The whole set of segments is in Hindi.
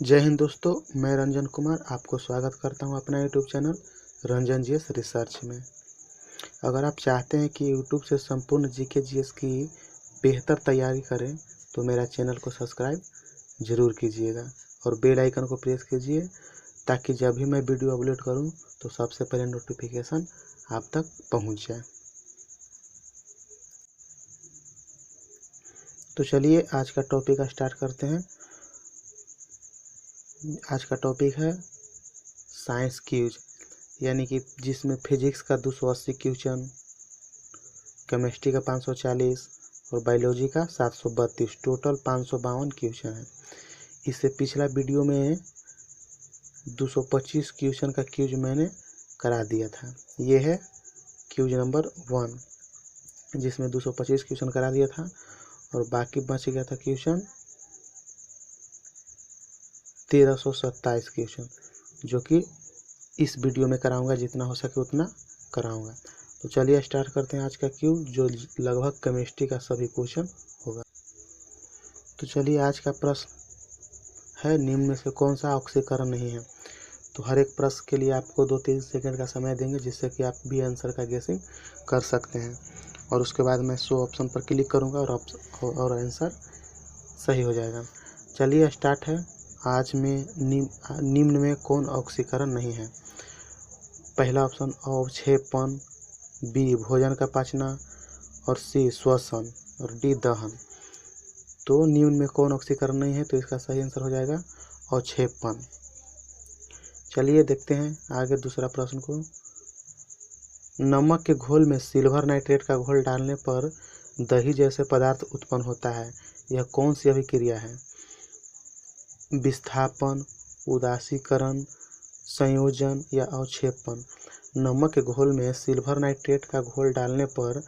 जय हिंद दोस्तों, मैं रंजन कुमार आपको स्वागत करता हूं अपना YouTube channel Ranjan GS research में। अगर आप चाहते हैं कि यूट्यूब से संपूर्ण जीके जीएस की बेहतर तैयारी करें तो मेरा चैनल को सब्सक्राइब ज़रूर कीजिएगा और बेल आइकन को प्रेस कीजिए ताकि जब भी मैं वीडियो अपलोड करूं तो सबसे पहले नोटिफिकेशन आप तक पहुंच जाए। तो चलिए आज का टॉपिक स्टार्ट करते हैं। आज का टॉपिक है साइंस क्यूज, यानी कि जिसमें फिजिक्स का 280 क्वेश्चन, केमिस्ट्री का 540 और बायोलॉजी का 732, टोटल 552 क्वेश्चन है। इससे पिछला वीडियो में 225 क्वेश्चन का क्यूज मैंने करा दिया था। ये है क्यूज नंबर 1 जिसमें 225 क्वेश्चन करा दिया था और बाकी बच गया था क्वेश्चन 1327 क्वेश्चन, जो कि इस वीडियो में कराऊंगा, जितना हो सके उतना कराऊंगा। तो चलिए स्टार्ट करते हैं आज का क्यूज, जो लगभग केमिस्ट्री का सभी क्वेश्चन होगा। तो चलिए आज का प्रश्न है, निम्न में से कौन सा ऑक्सीकरण नहीं है। तो हर एक प्रश्न के लिए आपको 2-3 सेकंड का समय देंगे, जिससे कि आप भी आंसर का गेसिंग कर सकते हैं और उसके बाद मैं शो ऑप्शन पर क्लिक करूँगा और आंसर सही हो जाएगा। चलिए स्टार्ट है। आज में निम्न में कौन ऑक्सीकरण नहीं है। पहला ऑप्शन अवक्षेपण, बी भोजन का पचना और सी श्वसन और डी दहन। तो निम्न में कौन ऑक्सीकरण नहीं है, तो इसका सही आंसर हो जाएगा अवक्षेपण। चलिए देखते हैं आगे दूसरा प्रश्न को। नमक के घोल में सिल्वर नाइट्रेट का घोल डालने पर दही जैसे पदार्थ उत्पन्न होता है, यह कौन सी अभिक्रिया है। विस्थापन, उदासीकरण, संयोजन या अवक्षेपण। नमक के घोल में सिल्वर नाइट्रेट का घोल डालने पर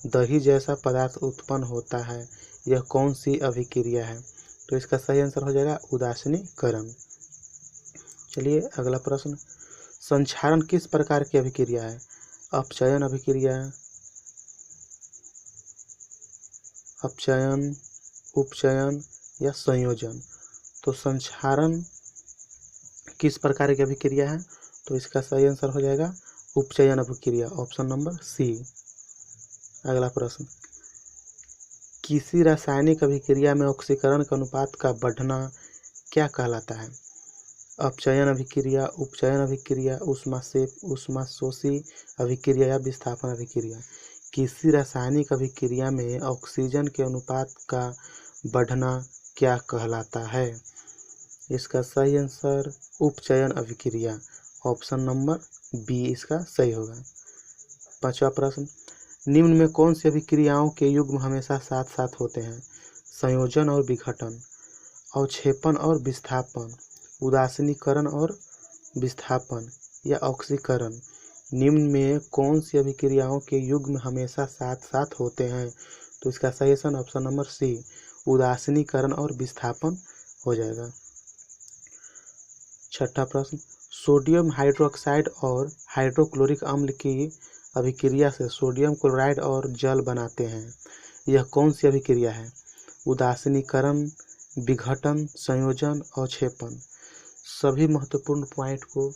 दही जैसा पदार्थ उत्पन्न होता है, यह कौन सी अभिक्रिया है। तो इसका सही आंसर हो जाएगा उदासीनीकरण। चलिए अगला प्रश्न। संक्षारण किस प्रकार की अभिक्रिया है। अपचयन अभिक्रिया, अपचयन, उपचयन या संयोजन। तो संक्षारण किस प्रकार की अभिक्रिया है, तो इसका सही आंसर हो जाएगा उपचयन अभिक्रिया, ऑप्शन नंबर सी। अगला प्रश्न। किसी रासायनिक अभिक्रिया में ऑक्सीकरण के अनुपात का बढ़ना क्या कहलाता है। अपचयन अभिक्रिया, उपचयन अभिक्रिया, ऊष्माशोषी अभिक्रिया या विस्थापन अभिक्रिया। किसी रासायनिक अभिक्रिया में ऑक्सीजन के अनुपात का बढ़ना क्या कहलाता है। इसका सही आंसर उपचयन अभिक्रिया, ऑप्शन नंबर बी इसका सही होगा। पांचवा प्रश्न। निम्न में कौन सी अभिक्रियाओं के युग्म हमेशा साथ साथ होते हैं। संयोजन और विघटन, अवक्षेपण और विस्थापन, उदासीनीकरण और विस्थापन या ऑक्सीकरण। निम्न में कौन सी अभिक्रियाओं के युग्म हमेशा साथ साथ होते हैं, तो इसका सही आंसर ऑप्शन नंबर सी उदासीनीकरण और विस्थापन हो जाएगा। छठा प्रश्न। सोडियम हाइड्रोक्साइड और हाइड्रोक्लोरिक अम्ल की अभिक्रिया से सोडियम क्लोराइड और जल बनाते हैं, यह कौन सी अभिक्रिया है। उदासीनीकरण, विघटन, संयोजन, अवक्षेपण। सभी महत्वपूर्ण पॉइंट को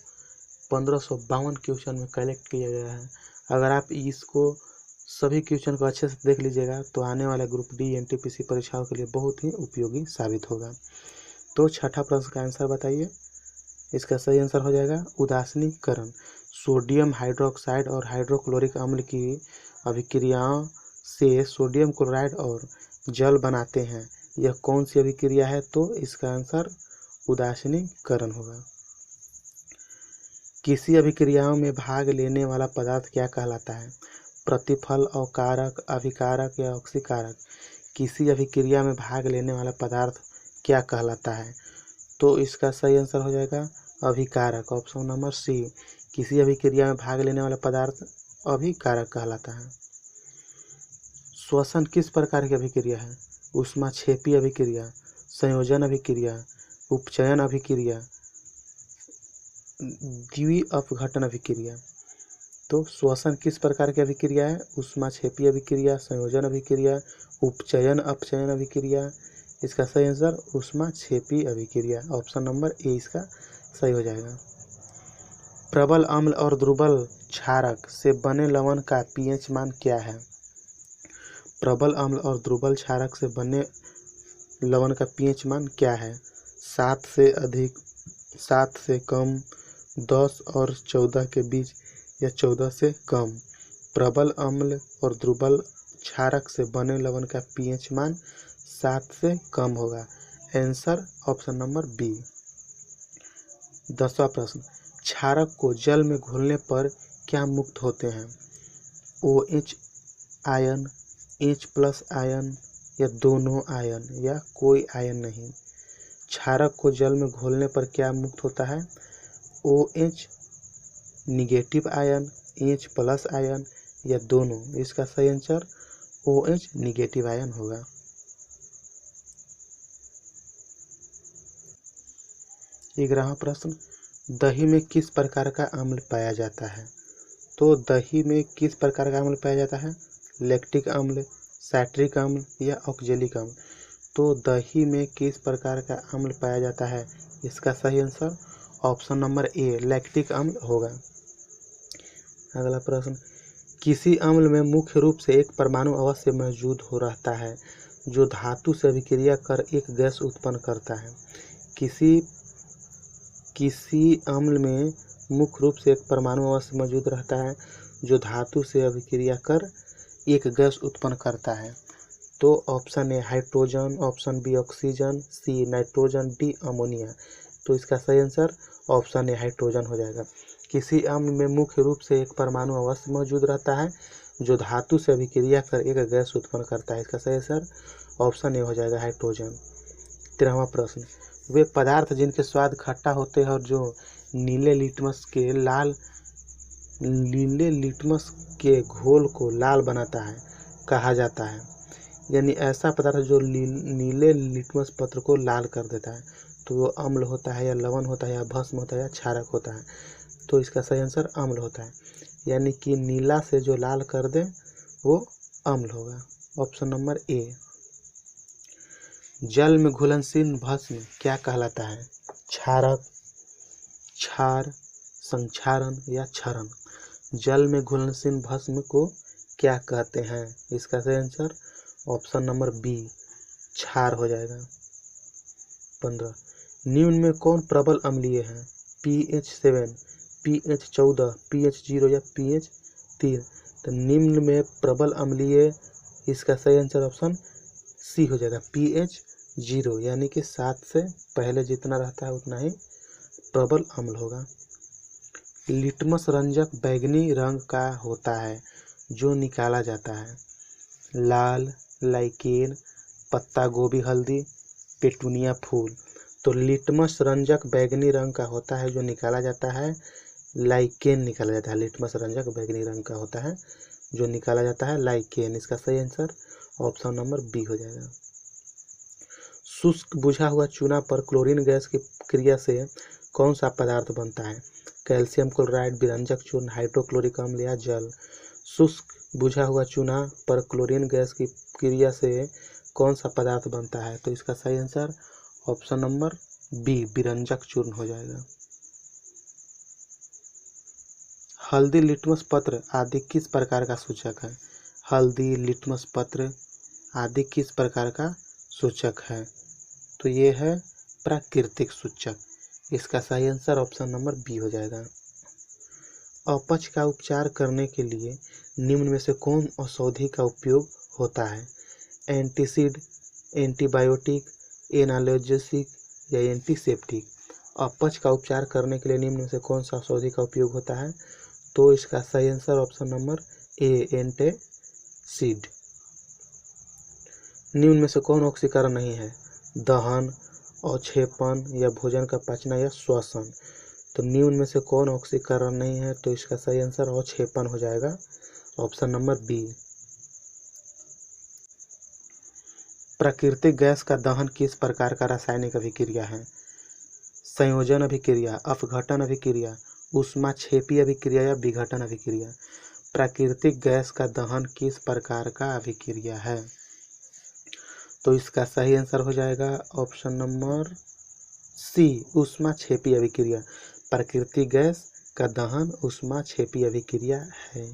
1552 क्वेश्चन में कलेक्ट किया गया है। अगर आप इसको सभी क्वेश्चन को अच्छे से देख लीजिएगा तो आने वाला ग्रुप डी एनटीपीसी परीक्षाओं के लिए बहुत ही उपयोगी साबित होगा। तो छठा प्रश्न का आंसर बताइए। इसका सही आंसर हो जाएगा उदासीनीकरण। सोडियम हाइड्रोक्साइड और हाइड्रोक्लोरिक अम्ल की अभिक्रियाओं से सोडियम क्लोराइड और जल बनाते हैं, यह कौन सी अभिक्रिया है, तो इसका आंसर उदासीनीकरण होगा। किसी अभिक्रियाओं में भाग लेने वाला पदार्थ क्या कहलाता है। प्रतिफल, अवकारक, अभिकारक या ऑक्सीकारक। किसी अभिक्रिया में भाग लेने वाला पदार्थ क्या कहलाता है, तो इसका सही आंसर हो जाएगा अभिकारक, ऑप्शन नंबर सी। किसी अभिक्रिया में भाग लेने वाला पदार्थ अभिकारक कहलाता है। श्वसन किस प्रकार की अभिक्रिया है। ऊष्माक्षेपी अभिक्रिया, संयोजन अभिक्रिया, उपचयन अभिक्रिया, द्विअपघटन अभिक्रिया। तो श्वसन किस प्रकार की अभिक्रिया है। ऊष्माक्षेपी अभिक्रिया, संयोजन अभिक्रिया, उपचयन अपचयन अभिक्रिया इसका सही आंसर ऊष्माक्षेपी अभिक्रिया, ऑप्शन नंबर ए इसका सही हो जाएगा। प्रबल अम्ल और दुर्बल क्षारक से बने लवण का पीएच मान क्या है? प्रबल अम्ल और दुर्बल क्षारक से बने लवण का पीएच मान क्या है? 7 से अधिक, 7 से कम, 10 और 14 के बीच या 14 से कम। प्रबल अम्ल और दुर्बल क्षारक से बने लवण का पीएच मान 7 से कम होगा। Answer option number B. 10वां प्रश्न, क्षारक को जल में घोलने पर क्या मुक्त होते हैं? OH आयन, H+ आयन या दोनों आयन या कोई आयन नहीं। क्षारक को जल में घोलने पर क्या मुक्त होता है? OH negative ion, H+ ion या दोनों। इसका सही आंसर OH निगेटिव आयन होगा। 11वां प्रश्न, दही में किस प्रकार का अम्ल पाया जाता है? तो दही में किस प्रकार का अम्ल पाया जाता है? लैक्टिक अम्ल, साइट्रिक अम्ल या ऑक्जेलिक अम्ल। तो दही में किस प्रकार का अम्ल पाया जाता है? इसका सही answer option number A lactic अम्ल होगा। अगला प्रश्न, किसी अम्ल में मुख्य रूप से एक परमाणु अवश्य मौजूद हो रहता है जो धातु से अभिक्रिया कर एक गैस उत्पन्न करता है। किसी अम्ल में मुख्य रूप से एक परमाणु अवश्य मौजूद रहता है जो धातु से अभिक्रिया कर एक गैस उत्पन्न करता है। तो option A hydrogen, option B oxygen, C nitrogen, D ammonia. तो इसका सही आंसर ऑप्शन ए हाइड्रोजन हो जाएगा। किसी अम्ल में मुख्य रूप से एक परमाणु अवश्य मौजूद रहता है जो धातु से अभिक्रिया कर एक गैस उत्पन्न करता है। इसका सही आंसर ऑप्शन ए हो जाएगा हाइड्रोजन। 13वां प्रश्न, वे पदार्थ जिनके स्वाद खट्टा होते हैं और जो नीले लिटमस के घोल को लाल बनाता है कहा जाता है। यानी ऐसा पदार्थ जो नीले लिटमस पत्र को लाल कर देता है, तो वो अम्ल होता है या लवण होता है या भस्म होता है या क्षारक होता है। तो इसका सही आंसर अम्ल होता है, यानी कि नीला से जो लाल कर दे वो अम्ल होगा, ऑप्शन नंबर ए। जल में घुलनशील भस्म क्या कहलाता है? क्षारक, क्षार, संक्षारण या क्षरण। जल में घुलनशील भस्म को क्या कहते हैं? इसका सही आंसर ऑप्शन नंबर बी क्षार हो जाएगा। 15, निम्न में कौन प्रबल अम्लीय है? pH7, pH14, pH0 या pH3। तो निम्न में प्रबल अम्लीय, इसका सही आंसर ऑप्शन सी हो जाएगा pH0, यानी कि 7 से पहले जितना रहता है उतना ही प्रबल अम्ल होगा। लिटमस रंजक बैंगनी रंग का होता है जो निकाला जाता है। लाल, लाइकेन, पत्ता गोभी हल्दी, पेटूनिया फूल। तो लिटमस रंजक बैंगनी रंग का होता है जो निकाला जाता है, लाइकेन निकाला जाता है। लिटमस रंजक बैंगनी रंग का होता है जो निकाला जाता है लाइकेन। इसका सही आंसर ऑप्शन नंबर बी हो जाएगा। शुष्क बुझा हुआ चूना पर क्लोरीन गैस की क्रिया से कौन सा पदार्थ बनता है? कैल्शियम क्लोराइड, विरंजक चूर्ण, हाइड्रोक्लोरिक अम्ल या जल। शुष्क बुझा हुआ चूना पर क्लोरीन गैस की क्रिया से कौन सा पदार्थ बनता है? तो इसका सही आंसर ऑप्शन नंबर बी विरंजक चूर्ण हो जाएगा। हल्दी, लिटमस पत्र आदि किस प्रकार का सूचक है? हल्दी, लिटमस पत्र आदि किस प्रकार का सूचक है? तो ये है प्राकृतिक सूचक। इसका सही आंसर ऑप्शन नंबर बी हो जाएगा। अपच का उपचार करने के लिए निम्न में से कौन औषधि का उपयोग होता है? एंटीसिड, एंटीबायोटिक, एनाल्जेसिक या एंटीसेप्टिक। अपच का उपचार करने के लिए निम्न में से कौन सा औषधि का उपयोग होता है? तो इसका सही आंसर ऑप्शन नंबर ए एंटीसिड। निम्न में से कौन ऑक्सीकरण नहीं है? दहन, अवक्षेपण या भोजन का पचना या श्वसन। तो निम्न में से कौन ऑक्सीकरण नहीं है? तो इसका सही आंसर अवक्षेपण हो जाएगा, ऑप्शन नंबर बी। प्राकृतिक गैस का दहन किस प्रकार का रासायनिक अभिक्रिया है? संयोजन अभिक्रिया, अपघटन अभिक्रिया, ऊष्माक्षेपी अभिक्रिया या विघटन अभिक्रिया। प्राकृतिक गैस का दहन किस प्रकार का अभिक्रिया है? तो इसका सही आंसर हो जाएगा ऑप्शन नंबर सी, ऊष्माक्षेपी अभिक्रिया। प्राकृतिक गैस का दहन ऊष्माक्षेपी अभिक्रिया है।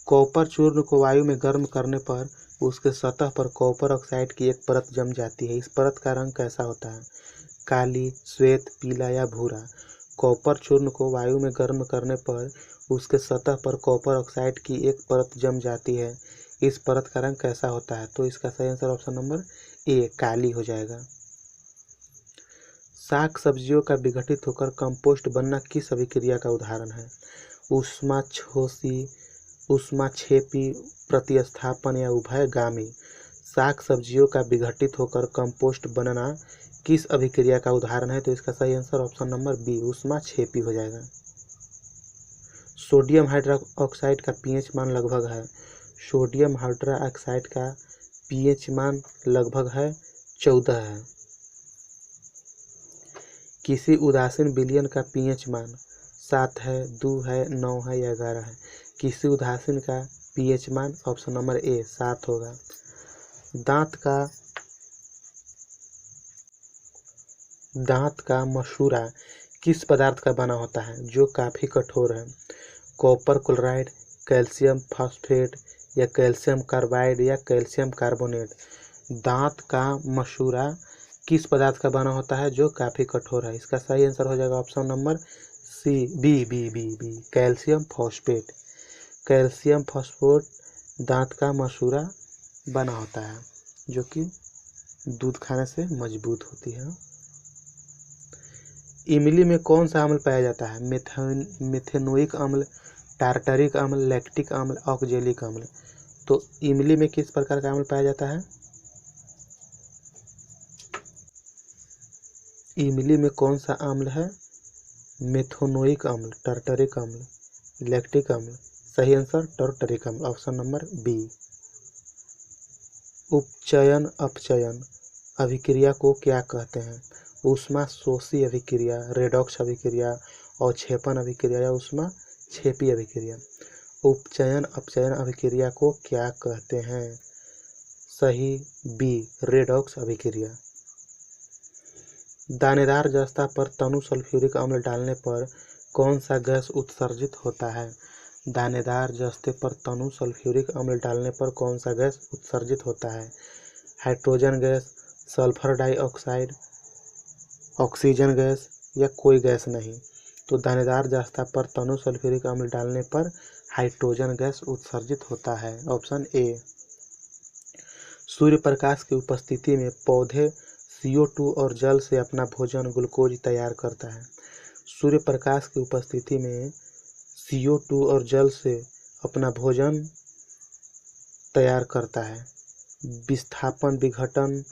कॉपर चूर्ण को वायु में गर्म करने पर उसके सतह पर कॉपर ऑक्साइड की एक परत जम जाती है। इस परत का रंग कैसा होता है? काली, श्वेत, पीला या भूरा। कॉपर चूर्ण को वायु में गर्म करने पर उसके सतह पर कॉपर ऑक्साइड की एक परत जम जाती है। इस परत का रंग कैसा होता है? तो इसका सही आंसर ऑप्शन नंबर ए, काली हो जाएगा। साग सब्जियों का विघटित होकर कंपोस्ट बनना किस अभिक्रिया का उदाहरण है? ऊष्माक्षोषी, ऊष्माक्षेपी, प्रतिस्थापन या उभयगामी। साग सब्जियों का विघटित होकर कंपोस्ट बनना किस अभिक्रिया का उदाहरण है? तो इसका सही आंसर ऑप्शन नंबर बी, ऊष्माक्षेपी हो जाएगा। सोडियम हाइड्रोक्साइड का पीएच मान लगभग है। सोडियम हाइड्रोक्साइड का पीएच मान लगभग है 14 है। किसी उदासीन विलयन का पीएच मान 7 है, 2 है, 9 है या 11 है। किसी उदासीन का पीएच मान ऑप्शन नंबर ए 7 होगा। दांत का मसूड़ा किस पदार्थ का बना होता है जो काफी कठोर है? कॉपर क्लोराइड, कैल्शियम फॉस्फेट या कैल्शियम कार्बाइड या कैल्शियम कार्बोनेट। दांत का मसूड़ा किस पदार्थ का बना होता है जो काफी कठोर है? इसका सही आंसर हो जाएगा option number C, B, calcium phosphate. Calcium phosphate दांत का मसूड़ा बना होता है जो कि दूध खाने से मजबूत होती है। इमली में कौन सा अम्ल पाया जाता है? मिथेनोइक अम्ल, टार्टरिक अम्ल, लैक्टिक अम्ल, ऑक्जेलिक अम्ल। तो इमली में किस प्रकार का अम्ल पाया जाता है? इमली में कौन सा अम्ल है? मेथोनोइक अम्ल, टार्टरिक अम्ल, लैक्टिक अम्ल। सही आंसर टार्टरिक अम्ल, ऑप्शन नंबर बी। उपचयन अपचयन अभिक्रिया को क्या कहते हैं? ऊष्माशोषी अभिक्रिया, रेडॉक्स अभिक्रिया, अवक्षेपण अभिक्रिया या ऊष्माक्षेपी अभिक्रिया। उपचयन अपचयन अभिक्रिया को क्या कहते हैं? सही बी, रेडॉक्स अभिक्रिया। दानेदार जस्ता पर तनु सल्फ्यूरिक अम्ल डालने पर कौन सा गैस उत्सर्जित होता है? दानेदार जस्ते पर तनु सल्फ्यूरिक अम्ल डालने पर कौन सा गैस उत्सर्जित होता है? Hydrogen gas, sulphur dioxide, oxygen gas या कोई गैस नहीं। तो दानेदार जस्ता पर तनु सल्फ्यूरिक अम्ल डालने पर हाइड्रोजन गैस उत्सर्जित होता है, ऑप्शन ए। सूर्य प्रकाश की उपस्थिति में पौधे CO2 और जल से अपना भोजन ग्लूकोज तैयार करता है। सूर्य प्रकाश की उपस्थिति में CO2 और जल से अपना भोजन तैयार करता है। विस्थापन, विघटन,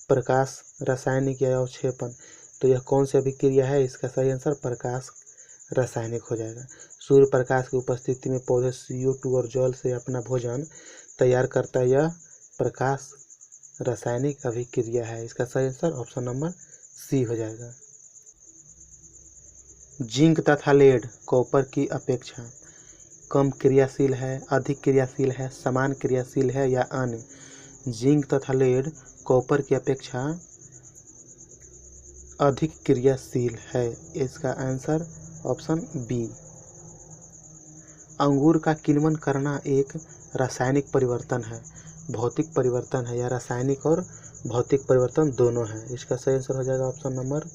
प्रकाश, रासायनिक या अवक्षेपण। तो यह कौन सी अभिक्रिया है? इसका सही आंसर प्रकाश रासायनिक हो जाएगा। सूर्य प्रकाश की उपस्थिति में पौधे CO2 और जल से अपना भोजन तैयार करता है। यह प्रकाश रासायनिक अभिक्रिया है। इसका सही आंसर ऑप्शन नंबर सी हो जाएगा। जिंक तथा लेड कॉपर की अपेक्षा कम क्रियाशील है, अधिक क्रियाशील है, समान क्रियाशील है या अन्य? जिंक तथा लेड कॉपर की अपेक्षा अधिक क्रियाशील है। इसका आंसर ऑप्शन बी। अंगूर का किण्वन करना एक रासायनिक परिवर्तन है, भौतिक परिवर्तन है या रासायनिक और भौतिक परिवर्तन दोनों है? इसका सही आंसर हो जाएगा ऑप्शन नंबर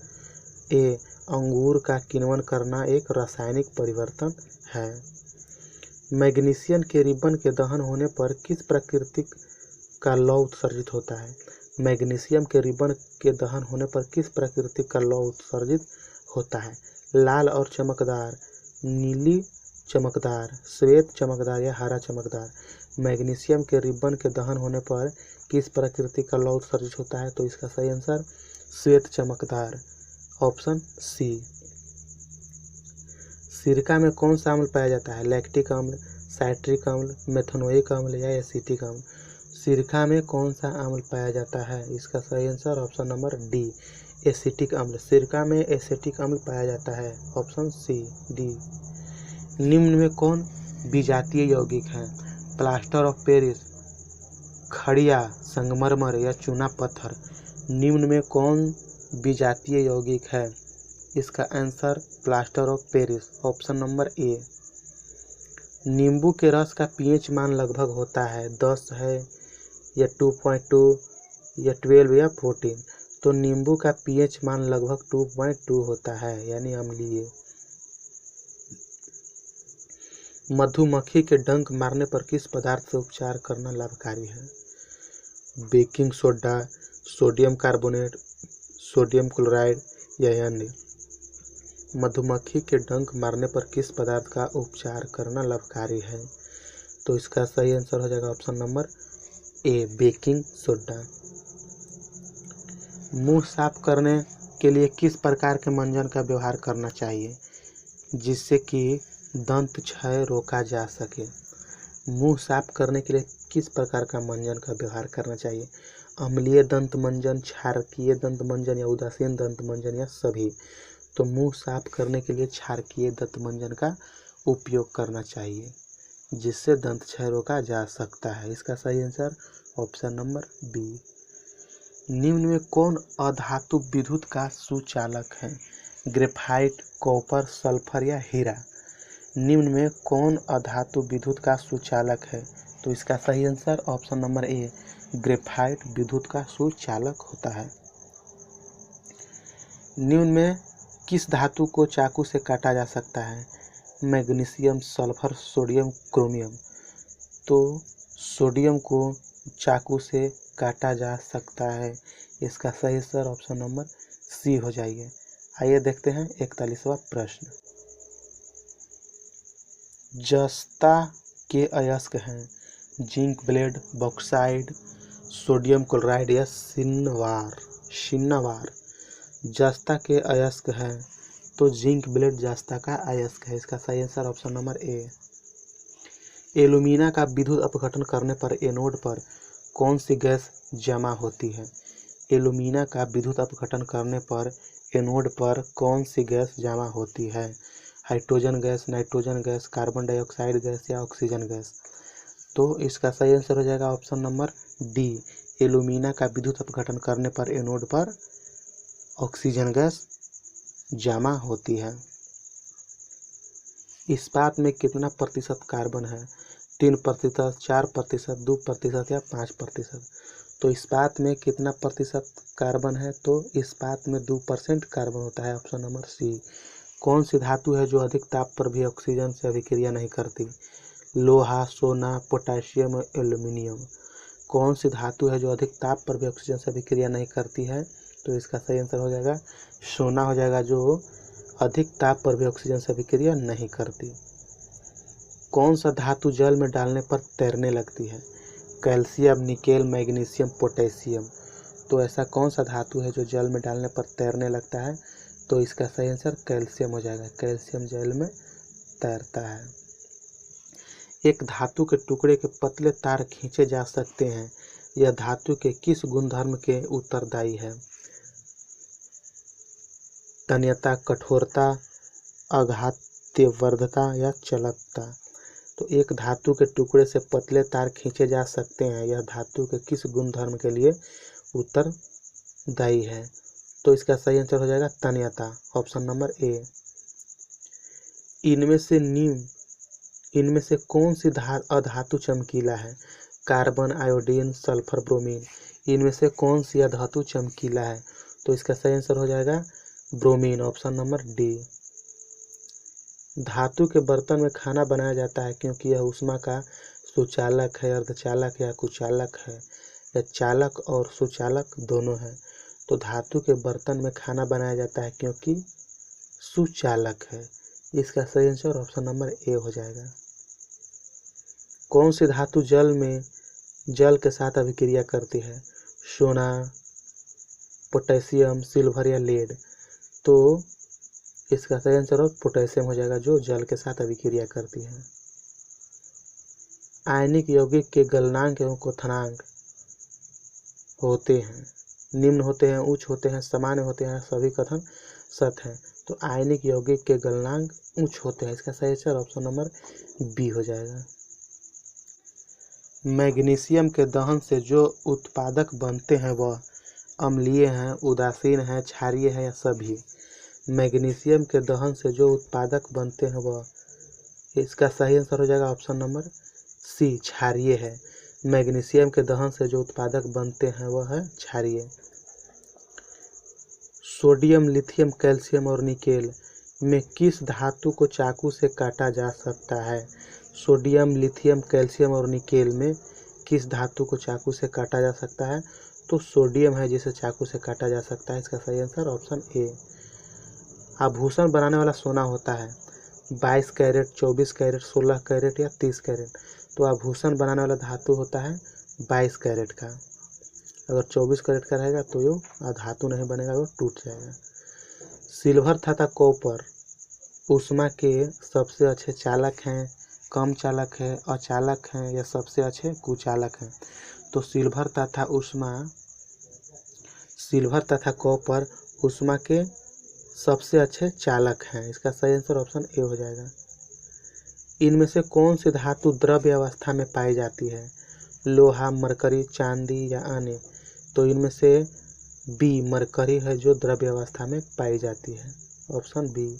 ए, अंगूर का किण्वन करना एक रासायनिक परिवर्तन है। मैग्नीशियम के रिबन के दहन होने पर किस प्राकृतिक का लौह उत्सर्जित होता है? मैग्नीशियम के रिबन के दहन होने पर किस प्राकृतिक का लौह उत्सर्जित होता है? लाल और चमकदार, नीली चमकदार, श्वेत चमकदार या हरा चमकदार। मैग्नीशियम के रिबन के दहन होने पर किस प्राकृतिक का लौह उत्सर्जित होता है? तो इसका सही आंसर श्वेत चमकदार, ऑप्शन सी। सिरका में कौन सा अम्ल पाया जाता है? लैक्टिक अम्ल, साइट्रिक अम्ल, मेथनोइक अम्ल या एसिटिक अम्ल। सिरका में कौन सा अम्ल पाया जाता है? इसका सही answer option number D, acetic अम्ल। सिरका में एसिटिक अम्ल पाया जाता है, ऑप्शन सी, डी। निम्न में कौन विजातीय यौगिक है? प्लास्टर ऑफ पेरिस, खड़िया, संगमरमर या चूना पत्थर निम्न में कौन विजातीय यौगिक है? इसका answer plaster of Paris, option number A. नींबू के रस का पीएच मान लगभग होता है 10 है या 2.2 या 12 या 14। तो नींबू का पीएच मान लगभग 2.2 होता है, यानी अम्लीय। मधुमक्खी के डंक मारने पर किस पदार्थ से उपचार करना लाभकारी है? Baking soda, sodium carbonate, sodium chloride या अन्य। मधुमक्खी के डंक मारने पर किस पदार्थ का उपचार करना लाभकारी है? तो इसका सही आंसर हो जाएगा option number A, baking soda. मुंह साफ करने के लिए किस प्रकार के मंजन का व्यवहार करना चाहिए जिससे कि दंत क्षय रोका जा सके? मुंह साफ करने के लिए किस प्रकार का मंजन का व्यवहार करना चाहिए? अम्लीय दंत मंजन, क्षारकीय दंत मंजन या उदासीन दंत मंजन या सभी? तो मुंह साफ करने के लिए क्षारकीय दंत मंजन का उपयोग करना चाहिए जिससे दंत क्षय रोका जा सकता है। इसका सही आंसर ऑप्शन नंबर बी। निम्न में कौन अधातु विद्युत का सुचालक है? ग्रेफाइट, कॉपर, सल्फर या हीरा? निम्न में कौन अधातु विद्युत का सुचालक है? तो इसका सही answer option number A, graphite विद्युत का सुचालक होता है। निम्न में किस धातु को चाकू से काटा जा सकता है? Magnesium, sulphur, sodium, chromium? तो सोडियम को चाकू से काटा जा सकता है। इसका सही आंसर ऑप्शन नंबर सी हो जाएगा। आइए देखते हैं 41वां प्रश्न। जस्ता के अयस्क हैं zinc blende, bauxite, sodium chloride या सिन्नावार? जस्ता के अयस्क हैं तो जिंक ब्लेड जस्ता का अयस्क है। इसका सही answer option number A. Alumina का विद्युत अपघटन करने पर एनोड पर कौन सी गैस जमा होती है? एल्यूमिना का विद्युत अपघटन करने पर एनोड पर कौन सी गैस जमा होती है? Hydrogen gas, nitrogen gas, carbon dioxide gas या ऑक्सीजन गैस? तो इसका सही आंसर हो जाएगा ऑप्शन नंबर डी, एल्यूमिना का विद्युत अपघटन करने पर एनोड पर ऑक्सीजन गैस जमा होती है। इस्पात में कितना प्रतिशत कार्बन है? 3%, 4%, 2% या 5%? तो इस्पात में कितना प्रतिशत कार्बन है? तो इस्पात में 2% कार्बन होता है, ऑप्शन नंबर सी। कौन सी धातु है जो अधिक ताप पर भी ऑक्सीजन से अभिक्रिया नहीं करती? लोहा, सोना, पोटेशियम, एल्यूमिनियम? कौन सी धातु है जो अधिक ताप पर भी ऑक्सीजन से अभिक्रिया नहीं करती है? तो इसका सही आंसर हो जाएगा सोना हो जाएगा, जो अधिक ताप पर भी ऑक्सीजन से अभिक्रिया नहीं करती। कौन सा धातु जल में डालने पर तैरने लगती है? Calcium, nickel, magnesium, potassium? तो ऐसा कौन सा धातु है जो जल में डालने पर तैरने लगता है? तो इसका सही आंसर कैल्शियम हो जाएगा। कैल्शियम जल में तैरता है। एक धातु के टुकड़े के पतले तार खींचे जा सकते हैं, यह धातु के किस गुणधर्म के उत्तरदायी है? तन्यता, कठोरता, आघात्यवर्धकता या चालकता? तो एक धातु के टुकड़े से पतले तार खींचे जा सकते हैं, यह धातु के किस गुणधर्म के लिए उत्तरदायी है? तो इसका सही आंसर हो जाएगा तन्यता, ऑप्शन नंबर ए। इनमें से कौन सी अधातु चमकीला है? Carbon, iodine, sulphur, bromine? इनमें से कौन सी अधातु चमकीला है? तो इसका सही आंसर हो जाएगा ब्रोमीन, ऑप्शन नंबर डी। धातु के बर्तन में खाना बनाया जाता है क्योंकि यह ऊष्मा का सुचालक है, अर्धचालक या कुचालक है, या चालक और सुचालक दोनों है? तो धातु के बर्तन में खाना बनाया जाता है क्योंकि सुचालक है। इसका सही आंसर ऑप्शन नंबर ए हो जाएगा। कौन सी धातु जल के साथ अभिक्रिया करती है? सोना, पोटेशियम, सिल्वर या लेड? तो इसका सही आंसर पोटेशियम हो जाएगा, जो जल के साथ अभिक्रिया करती है। आयनिक यौगिक के गलनांक एवं क्वथनांक होते हैं, निम्न होते हैं, उच्च होते हैं, सामान्य होते हैं, सभी कथन सत हैं। तो आयनिक यौगिक के गलनांक उच्च होते हैं। इसका सही आंसर ऑप्शन नंबर बी हो जाएगा। मैग्नीशियम के दहन से जो उत्पादक बनते हैं वह अम्लीय हैं, उदासीन हैं, क्षारीय हैं या सभी। मैग्नीशियम के दहन से जो उत्पादक बनते हैं वह, इसका सही आंसर हो जाएगा ऑप्शन नंबर सी, क्षारीय है। मैग्नीशियम के दहन से जो उत्पादक बनते हैं वह है क्षारीय। सोडियम, लिथियम, कैल्शियम और निकेल में किस धातु को चाकू से काटा जा सकता है? सोडियम, लिथियम, कैल्शियम और निकेल में किस धातु को चाकू से काटा जा सकता है? तो सोडियम है जिसे चाकू से काटा जा सकता है। इसका सही आंसर ऑप्शन ए। आभूषण बनाने वाला सोना होता है 22 कैरेट, 24 कैरेट, 16 कैरेट या 30 कैरेट। तो आभूषण बनाने वाला धातु होता है 22 कैरेट का। अगर 24 कैरेट का रहेगा तो यो धातु नहीं बनेगा, वो टूट जाएगा। सिल्वर तथा कॉपर ऊष्मा के सबसे अच्छे चालक हैं, कम चालक है, अचालक हैं या सबसे अच्छे कुचालक हैं? तो सिल्वर तथा कॉपर ऊष्मा के सबसे अच्छे चालक हैं। इसका सही आंसर ऑप्शन ए हो जाएगा। इनमें से कौन सी धातु द्रव्य अवस्था में पाई जाती है? लोहा, मरकरी, चांदी या अन्य? तो इनमें से बी, मरकरी है जो द्रव्य अवस्था में पाई जाती है, ऑप्शन बी।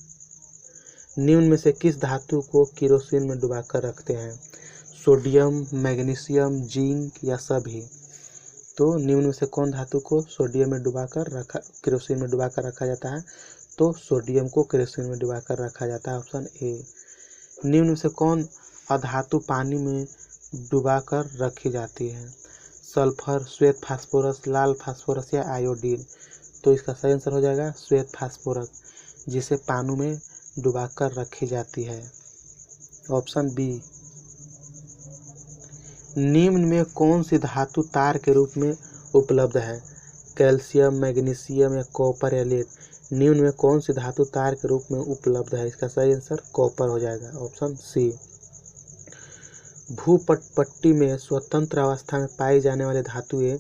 निम्न में से किस धातु को केरोसिन में डुबाकर रखते हैं? सोडियम, मैग्नीशियम, जिंक या सभी? तो निम्न में से कौन धातु को केरोसिन में डुबाकर रखा जाता है? तो सोडियम को केरोसिन में डुबाकर रखा जाता है, ऑप्शन ए। निम्न में से कौन अधातु पानी में डुबाकर रखी जाती है? सल्फर, श्वेत फास्फोरस, लाल फास्फोरस या आयोडीन? तो इसका सही आंसर हो जाएगा श्वेत फास्फोरस, जिसे पानी में डुबाकर रखी जाती है, ऑप्शन बी। निम्न में कौन सी धातु तार के रूप में उपलब्ध है? कैल्शियम, मैग्नीशियम या कॉपर या लेड? निम्न में कौन सी धातु तार के रूप में उपलब्ध है? इसका सही आंसर कॉपर हो जाएगा, ऑप्शन सी। भूपटपट्टी में स्वतंत्र अवस्था में पाई जाने वाली धातुएं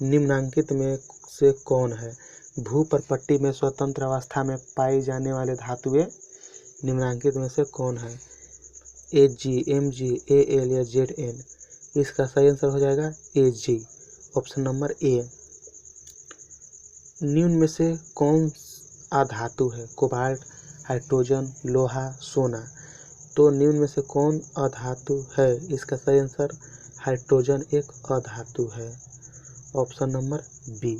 निम्नांकित में से कौन है? भूपटपट्टी में स्वतंत्र अवस्था में पाई जाने वाले धातुएं निम्नांकित में से कौन है? Ag, Mg, Al या Zn? इसका सही आंसर हो जाएगा Ag, ऑप्शन नंबर ए। निम्न में से कौन अधातु है? कोबाल्ट, हाइड्रोजन, लोहा, सोना? तो निम्न में से कौन अधातु है? इसका सही आंसर हाइड्रोजन एक अधातु है, ऑप्शन नंबर बी।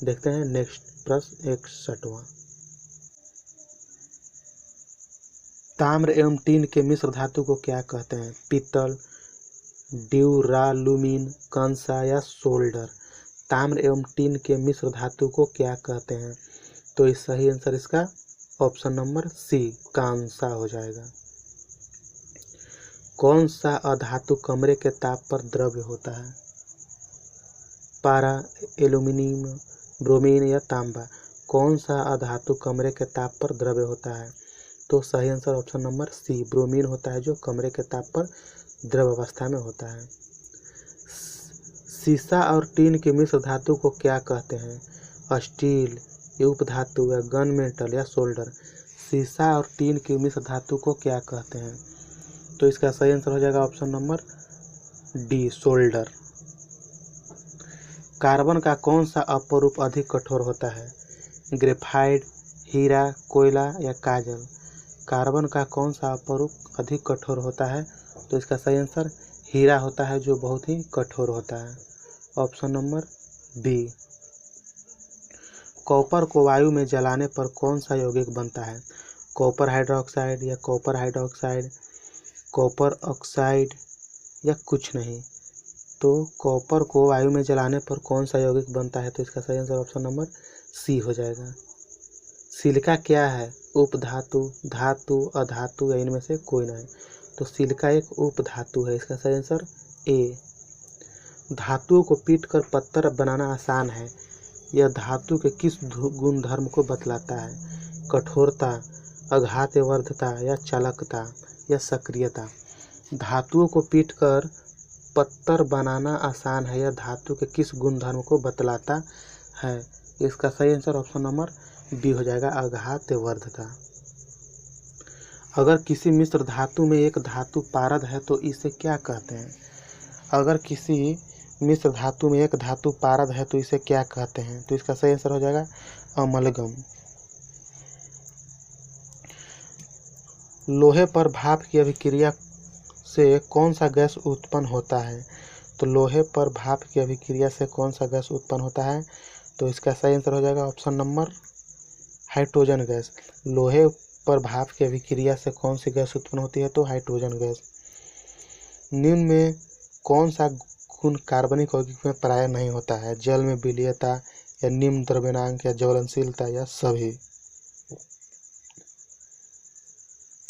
देखते हैं नेक्स्ट प्रश्न 61वां। ताम्र एवं टीन के मिश्र धातु को क्या कहते हैं? पीतल, ड्यूरालुमीन, कंसा या सोल्डर? ताम्र एवं टीन के मिश्र धातु को क्या कहते हैं? तो इस सही आंसर इसका ऑप्शन नंबर सी, कांसा हो जाएगा। कौन सा अधातु कमरे के ताप पर द्रव्य होता है? पारा, एल्यूमीनियम, ब्रोमीन या तांबा? कौन सा अधातु कमरे के ताप पर द्रव्य होता है? तो सही answer option number C, bromine होता है जो कमरे के ताप पर द्रव अवस्था में होता है। सीसा और टीन के मिश्र धातु को क्या कहते हैं? स्टील, उपधातु या गन मेटल या सोल्डर? सीसा और टीन के मिश्र धातु को क्या कहते हैं? तो इसका सही आंसर हो जाएगा option number D, solder. Carbon का कौन सा अपरूप अधिक कठोर होता है? ग्रेफाइट, हीरा, कोयला या काजल? कार्बन का कौन सा अपरूप अधिक कठोर होता है? तो इसका सही आंसर हीरा होता है जो बहुत ही कठोर होता है, ऑप्शन नंबर बी। कॉपर को वायु में जलाने पर कौन सा यौगिक बनता है? कॉपर हाइड्रोक्साइड या कॉपर हाइड्रोक्साइड, कॉपर ऑक्साइड या कुछ नहीं? तो कॉपर को वायु में जलाने पर कौन सा यौगिक बनता है? तो इसका सही आंसर ऑप्शन नंबर सी हो जाएगा। सिलिका क्या है? उपधातु, धातु, अधातु या इनमें से कोई नहीं? तो सिलिका एक उपधातु है, इसका सही आंसर ए। धातुओं को पीटकर पत्थर बनाना आसान है, यह धातु के किस गुणधर्म को बतलाता है? कठोरता, आघातवर्धता या चालकता या सक्रियता? धातुओं को पीटकर पत्थर बनाना आसान है, यह धातु के किस गुणधर्म को बतलाता है? इसका सही आंसर ऑप्शन नंबर बी हो जाएगा, आघातवर्धता। अगर किसी मिश्र धातु में एक धातु पारद है तो इसे क्या कहते हैं? अगर किसी मिश्र धातु में एक धातु पारद है तो इसे क्या कहते हैं? तो इसका सही आंसर हो जाएगा अमलगम। लोहे पर भाप की अभिक्रिया से कौन सा गैस उत्पन्न होता है? तो लोहे पर भाप की अभिक्रिया से कौन सा गैस उत्पन्न होता है? तो इसका सही आंसर हो जाएगा ऑप्शन नंबर हाइड्रोजन गैस। लोहे पर भाप की अभिक्रिया से कौन सी गैस उत्पन्न होती है? तो हाइड्रोजन गैस। निम्न में कौन सा गुण कार्बनिक यौगिक में प्राय नहीं होता है? जल में विलीयता या निम्न द्रव्यनांक या ज्वलनशीलता या सभी?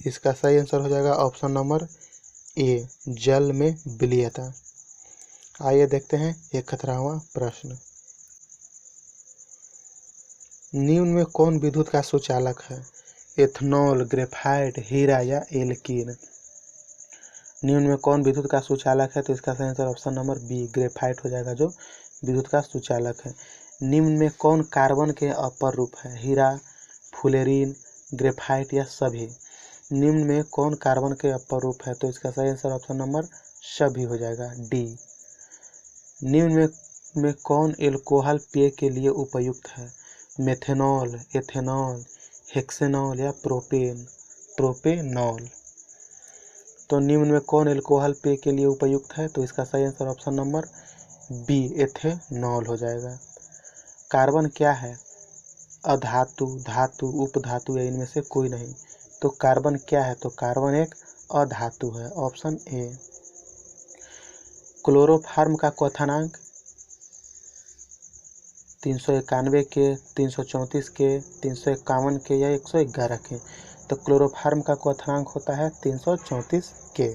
इसका सही आंसर हो जाएगा ऑप्शन नंबर ए, जल में विलीयता। आइए देखते हैं 71वां प्रश्न। निम्न में कौन विद्युत का सुचालक है? एथनॉल, ग्रेफाइट, हीरा या एल्कीन? निम्न में कौन विद्युत का सुचालक है? तो इसका सही answer option number B, graphite हो जाएगा जो विद्युत का सुचालक है। निम्न में कौन कार्बन के अपर रूप है? हीरा, फुलेरीन, ग्रेफाइट या सभी? निम्न में कौन कार्बन के अपर रूप है? तो इसका सही आंसर ऑप्शन नंबर सभी हो जाएगा डी। निम्न में कौन एल्कोहल पेय के लिए उपयुक्त है? मेथेनॉल, एथेनॉल, हेक्सेनॉल या प्रोपेनॉल? तो निम्न में कौन एल्कोहल पेय के लिए उपयुक्त है? तो इसका सही answer option number B, ethanol हो जाएगा। कार्बन क्या है? अधातु, धातु, उपधातु या इनमें से कोई नहीं। तो कार्बन क्या है? तो कार्बन एक अधातु है, ऑप्शन ए। क्लोरोफॉर्म का क्वथनांक 391 के, 334 के, 351 के या 111 के? तो क्लोरोफॉर्म का क्वथनांक होता है 334 के।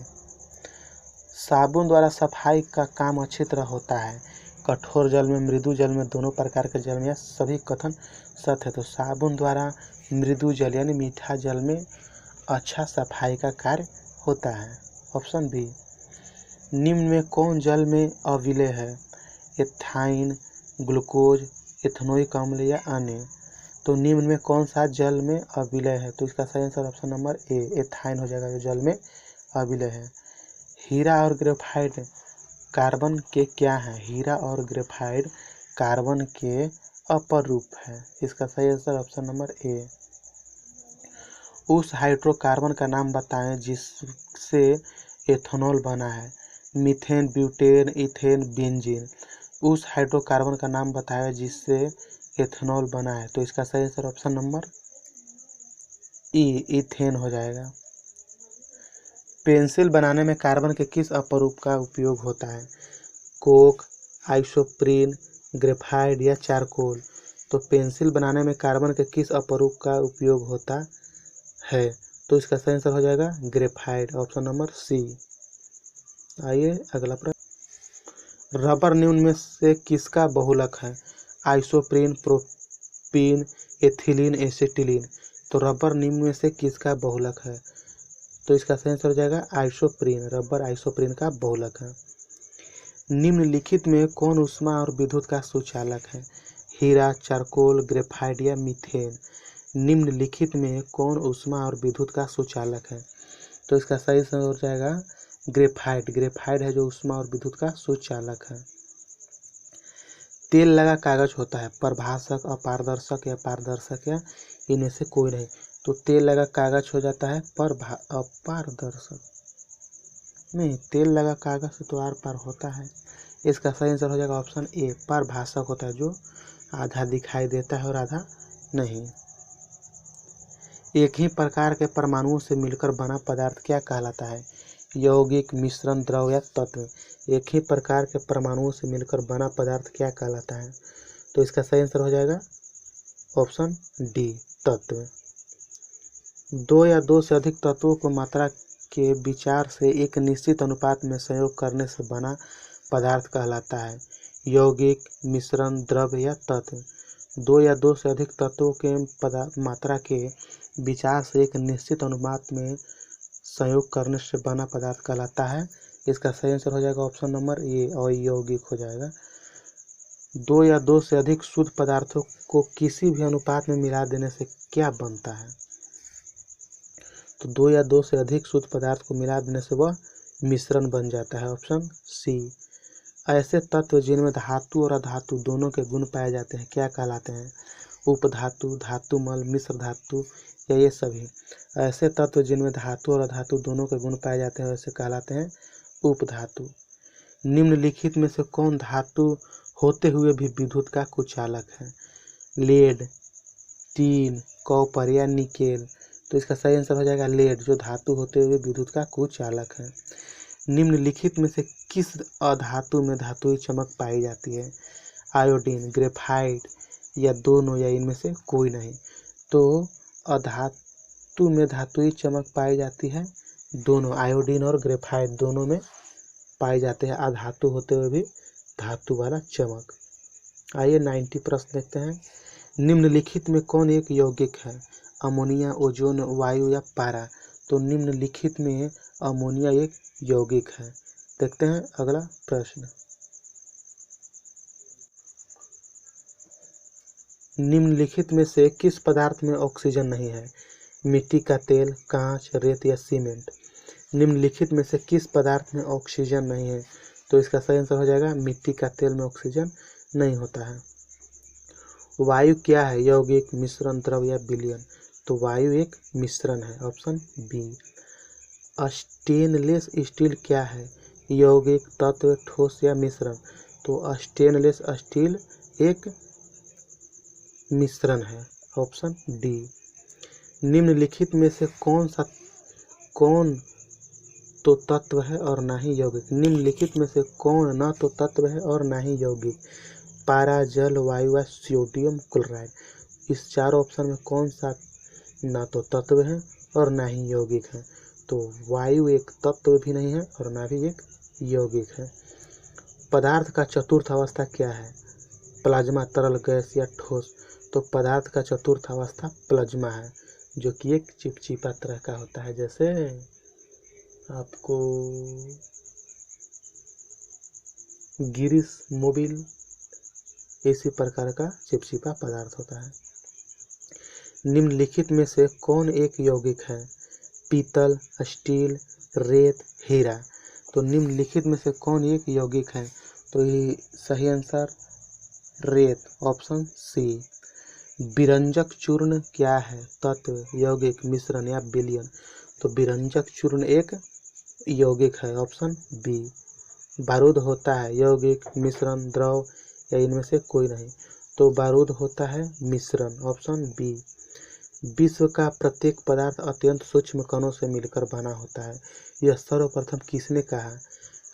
साबुन द्वारा सफाई का काम अच्छी तरह होता है। कठोर जल में, मृदु जल में, दोनों प्रकार के जल में, या सभी कथन सत्य है? तो साबुन द्वारा मृदु जल यानी मीठा जल में अच्छा सफाई का कार्य होता है, ऑप्शन बी। निम्न में कौन जल में अविलेय है? एथाइन, ग्लूकोज, एथेनोइक अम्ल या अन्य? तो निम्न में कौन सा जल में अविलेय है? तो इसका सही answer option number A, ethyne हो जाएगा जो जल में अविलेय है। हीरा और ग्रेफाइट कार्बन के क्या हैं? हीरा और ग्रेफाइट कार्बन के अपर रूप है। इसका सही आंसर ऑप्शन नंबर ए। उस हाइड्रोकार्बन का नाम बताएं जिससे एथेनॉल बना है। Methane, butane, ethane, benzene. उस हाइड्रोकार्बन का नाम बताया जिससे एथेनॉल बना है। तो इसका सही आंसर ऑप्शन नंबर ई, इथेन हो जाएगा। पेंसिल बनाने में कार्बन के किस अपरूप का उपयोग होता है? कोक, आइसोप्रीन, ग्रेफाइट या चारकोल? तो पेंसिल बनाने में कार्बन के किस अपरूप का उपयोग होता है? तो इसका सही आंसर हो जाएगा ग्रेफाइट, ऑप्शन नंबर सी। आइए अगला प्रश्न। रबर निम्न में से किसका बहुलक है? Isoprene, propene, ethylene, acetylene? तो रबर निम्न में से किसका बहुलक है? तो इसका सही आंसर हो जाएगा आइसोप्रीन। रबर आइसोप्रीन का बहुलक है। निम्नलिखित में कौन ऊष्मा और विद्युत का सुचालक है? हीरा, चारकोल, ग्रेफाइट या मीथेन? निम्नलिखित में कौन ऊष्मा और विद्युत का सुचालक है? तो इसका सही आंसर हो जाएगा ग्रेफाइट। ग्रेफाइट है जो ऊष्मा और विद्युत का सुचालक है। तेल लगा कागज होता है प्रभाषक, अपारदर्शक या पारदर्शक या इनमें से कोई नहीं? तो तेल लगा कागज हो जाता है अपारदर्शक। नहीं, तेल लगा कागज से तो आर पार होता है। इसका सही आंसर हो जाएगा ऑप्शन ए, पारभाषक होता है जो आधा दिखाई देता है और आधा नहीं। एक ही प्रकार के परमाणुओं से मिलकर बना पदार्थ क्या कहलाता है? यौगिक, मिश्रण, द्रव या तत्व? एक ही प्रकार के परमाणुओं से मिलकर बना पदार्थ क्या कहलाता है? तो इसका सही आंसर हो जाएगा ऑप्शन डी, तत्व। दो या दो से अधिक तत्वों को मात्रा के विचार से एक निश्चित अनुपात में संयोग करने से बना पदार्थ कहलाता है। यौगिक, मिश्रण, द्रव या तत्व? दो या दो से अधिक तत्वों के मात्रा के विचार से एक निश्चित अनुपात में संयोग करने से बना पदार्थ कहलाता है। इसका सही आंसर हो जाएगा ऑप्शन नंबर ए, अयौगिक हो जाएगा। दो या दो से अधिक शुद्ध पदार्थों को किसी भी अनुपात में मिला देने से क्या बनता है? तो दो या दो से अधिक शुद्ध पदार्थ को मिला देने से वह मिश्रण बन जाता है। Option C. ऐसे तत्व जिनमें धातु और अधातु दोनों के गुण पाए जाते हैं क्या कहलाते हैं? उपधातु, धातुमल, मिश्र धातु या ये सभी? ऐसे तत्व जिनमें धातु और अधातु दोनों के गुण पाए जाते हैं वैसे कहलाते हैं उपधातु। निम्नलिखित में से कौन धातु होते हुए भी विद्युत का कुचालक है? लेड, टीन, कॉपर या निकेल? तो इसका सही आंसर हो जाएगा लेड, जो धातु होते हुए विद्युत का कुचालक है। निम्नलिखित में से किस अधातु में धातुई चमक पाई जाती है? आयोडीन, ग्रेफाइट या दोनों या इनमें से कोई नहीं? तो अधातु में धातुई चमक पाई जाती है दोनों, आयोडीन और ग्रेफाइट दोनों में पाए जाते हैं अधातु होते हुए भी धातु वाला चमक। आइए 90 प्रश्न देखते हैं। निम्नलिखित में कौन एक यौगिक है? अमोनिया, ओजोन, वायु या पारा? तो निम्नलिखित में अमोनिया एक यौगिक है। देखते हैं अगला प्रश्न। निम्नलिखित में से किस पदार्थ में ऑक्सीजन नहीं है? मिट्टी का तेल, कांच, रेत या सीमेंट? निम्नलिखित में से किस पदार्थ में ऑक्सीजन नहीं है? तो इसका सही आंसर हो जाएगा मिट्टी का तेल में ऑक्सीजन नहीं होता है। वायु क्या है? यौगिक, मिश्रण, द्रव या विलयन? तो वायु एक मिश्रण है। Option B. स्टेनलेस स्टील क्या है? यौगिक, तत्व, ठोस या मिश्रण? तो स्टेनलेस स्टील एक मिश्रण है। Option D. निम्नलिखित में से कौन तो तत्व है और ना ही यौगिक? निम्नलिखित में से कौन न तो तत्व है और ना ही यौगिक? पारा, जल, वायु या सोडियम क्लोराइड? इस चारों ऑप्शन में कौन सा ना तो तत्व है और ना ही यौगिक है? तो वायु एक तत्व भी नहीं है और ना भी एक यौगिक है। पदार्थ का चतुर्थ अवस्था क्या है? प्लाज्मा, तरल, गैस या ठोस? तो पदार्थ का चतुर्थ अवस्था प्लाज्मा है, जो कि एक चिपचिपा तरह का होता है, जैसे आपको गिरिस मोबिल इसी प्रकार का चिपचिपा पदार्थ होता है। निम्नलिखित में से कौन एक यौगिक है? पीतल, स्टील, रेत, हीरा? तो निम्नलिखित में से कौन एक यौगिक है? तो ये सही आंसर रेत। Option C. विरंजक चूर्ण क्या है? तत्व, यौगिक, मिश्रण या विलयन? तो विरंजक चूर्ण एक यौगिक है। Option B. बारूद होता है यौगिक, मिश्रण, द्रव या इनमें से कोई नहीं? तो बारूद होता है मिश्रण। Option B. विश्व का प्रत्येक पदार्थ अत्यंत सूक्ष्म कणों से मिलकर बना होता है, यह सर्वप्रथम किसने कहा?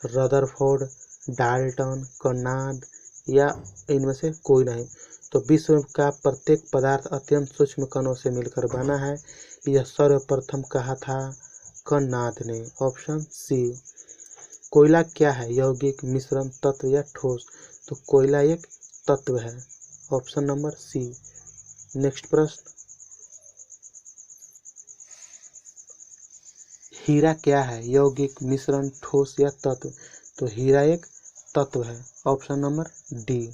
रदरफोर्ड, डाल्टन, कनाद या इनमें से कोई नहीं? तो विश्व का प्रत्येक पदार्थ अत्यंत सूक्ष्म कणों से मिलकर बना है, यह सर्वप्रथम कहा था कनाद ने। Option C. कोयला क्या है? यौगिक, मिश्रण, तत्व या ठोस? तो कोयला एक तत्व है। ऑप्शन नंबर सी। नेक्स्ट प्रश्न। हीरा क्या है? यौगिक, मिश्रण, ठोस या तत्व? तो हीरा एक तत्व है। Option number D.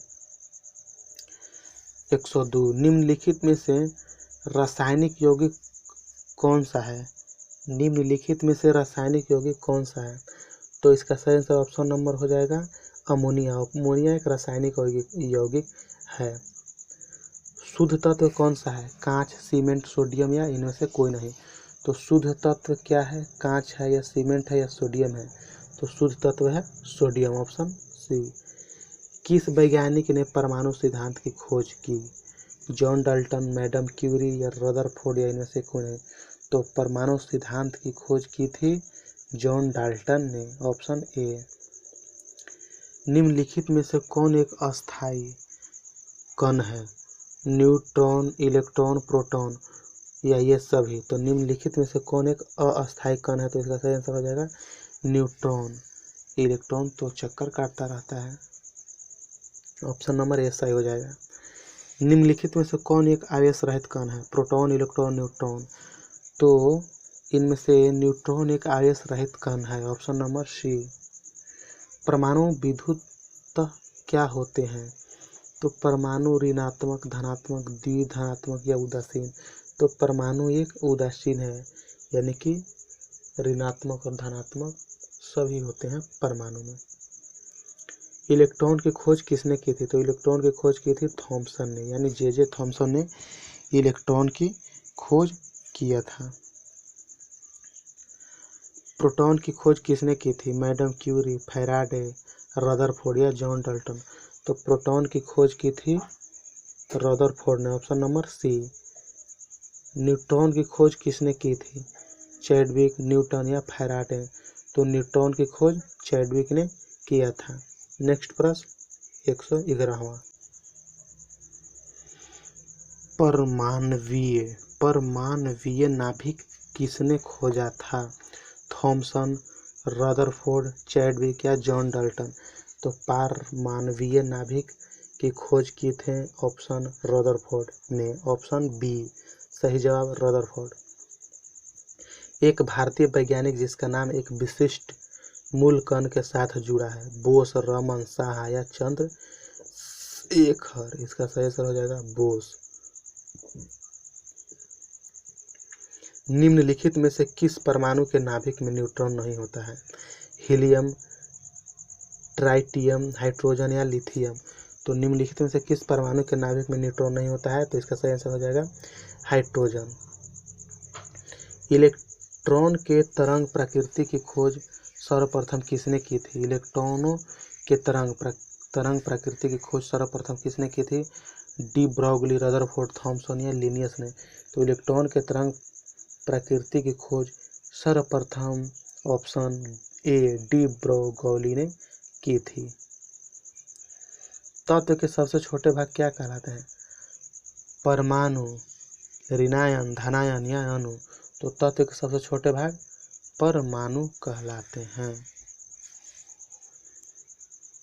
102। निम्नलिखित में से रासायनिक यौगिक कौन सा है? निम्नलिखित में से रासायनिक यौगिक कौन सा है? तो इसका सही आंसर ऑप्शन नंबर हो जाएगा अमोनिया। अमोनिया एक रासायनिक यौगिक है। शुद्ध तत्व कौन सा है? कांच, सीमेंट, सोडियम या इनमें से कोई नहीं? तो शुद्ध तत्व क्या है? कांच है या सीमेंट है या सोडियम है? तो शुद्ध तत्व है सोडियम। Option C. किस वैज्ञानिक ने परमाणु सिद्धांत की खोज की? जॉन डाल्टन, मैडम क्यूरी या रदरफोर्ड या इनमें से कोई नहीं? तो परमाणु सिद्धांत की खोज की थी जॉन डाल्टन ने। Option A. निम्नलिखित में से कौन एक अस्थायी कण है? न्यूट्रॉन, इलेक्ट्रॉन, प्रोटॉन या ये सभी? तो निम्नलिखित में से कौन एक अस्थायी कण है? तो इसका सही आंसर हो जाएगा न्यूट्रॉन। इलेक्ट्रॉन तो चक्कर काटता रहता है। ऑप्शन नंबर ए सही हो जाएगा। निम्नलिखित में से कौन एक आवेश रहित कण है? Proton, electron, neutron? तो इनमें से न्यूट्रॉन एक आवेश रहित कण है। Option number C. परमाणु विद्युत क्या होते हैं? तो परमाणु ऋणात्मक, धनात्मक, द्विधनात्मक या उदासीन? तो परमाणु एक उदासीन है, यानी कि ऋणात्मक और धनात्मक सभी होते हैं परमाणु में। इलेक्ट्रॉन की खोज किसने की थी? तो इलेक्ट्रॉन की खोज की थी थॉमसन ने, यानी जे थॉमसन ने इलेक्ट्रॉन की खोज किया था। प्रोटॉन की खोज किसने की थी? मैडम क्यूरी, फैराडे, रदरफोर्ड या जॉन डाल्टन? तो प्रोटॉन की खोज की थी रदरफोर्ड ने, ऑप्शन नंबर सी। न्यूट्रॉन की खोज किसने की थी? चैडविक, न्यूटन या फैराडे? तो न्यूट्रॉन की खोज चैडविक ने किया था। नेक्स्ट प्रश्न 111वां। परमाणवीय नाभिक किसने खोजा था? थॉमसन, रदरफोर्ड, चैडविक या जॉन डाल्टन? तो परमाणवीय नाभिक की खोज की थे ऑप्शन रदरफोर्ड ने, ऑप्शन बी सही जवाब रदरफोर्ड। एक भारतीय वैज्ञानिक जिसका नाम एक विशिष्ट मूल कण के साथ जुड़ा है, बोस, रमन, साहा या चंद्रशेखर? इसका सही आंसर हो जाएगा बोस। निम्नलिखित में से किस परमाणु के नाभिक में न्यूट्रॉन नहीं होता है? हीलियम, ट्राइटियम, हाइड्रोजन या लिथियम? तो निम्नलिखित में से किस परमाणु के नाभिक में न्यूट्रॉन नहीं होता है? तो इसका सही आंसर हो जाएगा हाइड्रोजन। इलेक्ट्रॉन के तरंग प्रकृति की खोज सर्वप्रथम किसने की थी? इलेक्ट्रॉनों के तरंग प्रकृति की खोज सर्वप्रथम किसने की थी? डी ब्रॉगली, रदरफोर्ड, थॉमसन या लिनियस ने? तो इलेक्ट्रॉन के तरंग प्रकृति की खोज सर्वप्रथम ऑप्शन ए डी ब्रॉगली ने की थी। तत्व के सबसे छोटे भाग क्या कहलाते हैं? परमाणु, ऋणायन, धनायन या अणु? तो तत्व के सबसे छोटे भाग परमाणु कहलाते हैं।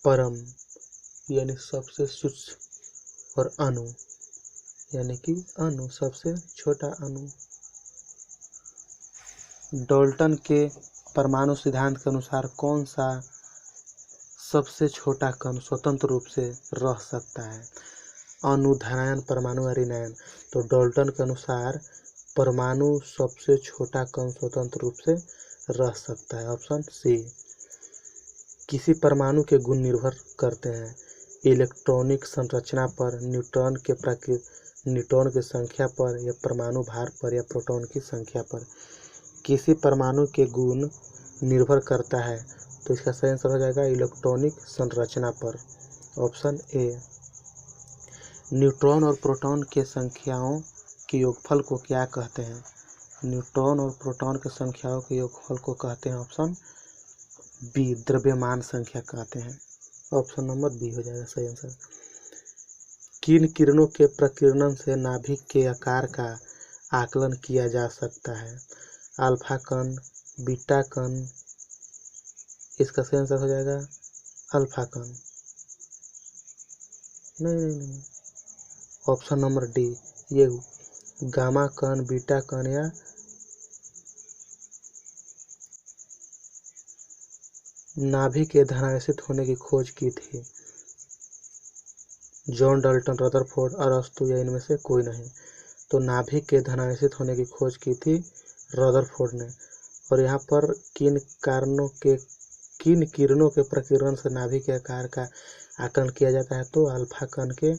परम यानी सबसे सूक्ष्म और अणु यानी कि अणु सबसे छोटा अणु। डाल्टन के परमाणु सिद्धांत के अनुसार कौन सा सबसे छोटा कण स्वतंत्र रूप से रह सकता है? अणु, धनायन, परमाणु या ऋणायन? तो डाल्टन के अनुसार परमाणु सबसे छोटा कण स्वतंत्र रूप से रह सकता है, ऑप्शन सी। किसी परमाणु के गुण निर्भर करते हैं इलेक्ट्रॉनिक संरचना पर, न्यूट्रॉन की संख्या पर या परमाणु भार पर या प्रोटॉन की संख्या पर? किसी परमाणु के गुण निर्भर करता है, तो इसका सही आंसर हो जाएगा इलेक्ट्रॉनिक संरचना पर, ऑप्शन ए। न्यूट्रॉन और प्रोटॉन के संख्याओं के योगफल को क्या कहते हैं? न्यूट्रॉन और प्रोटॉन के संख्याओं के योगफल को कहते हैं ऑप्शन बी द्रव्यमान संख्या कहते हैं, ऑप्शन नंबर बी हो जाएगा सही आंसर। किन किरणों के प्रकीर्णन से नाभिक के आकार का आकलन किया जा सकता है? अल्फा कण, बीटा कण? इसका सही आंसर हो जाएगा अल्फा कण। नहीं, ऑप्शन नंबर डी, ये गामा कण, बीटा कण या नाभिक के धनावेशित होने की खोज की थी जॉन डाल्टन, रदरफोर्ड, अरस्तु या इनमें से कोई नहीं? तो नाभिक के धनावेशित होने की खोज की थी रदरफोर्ड ने। और यहाँ पर किन किरणों के प्रकीर्णन से नाभिक के आकार का आकलन किया जाता है? तो अल्फा कण के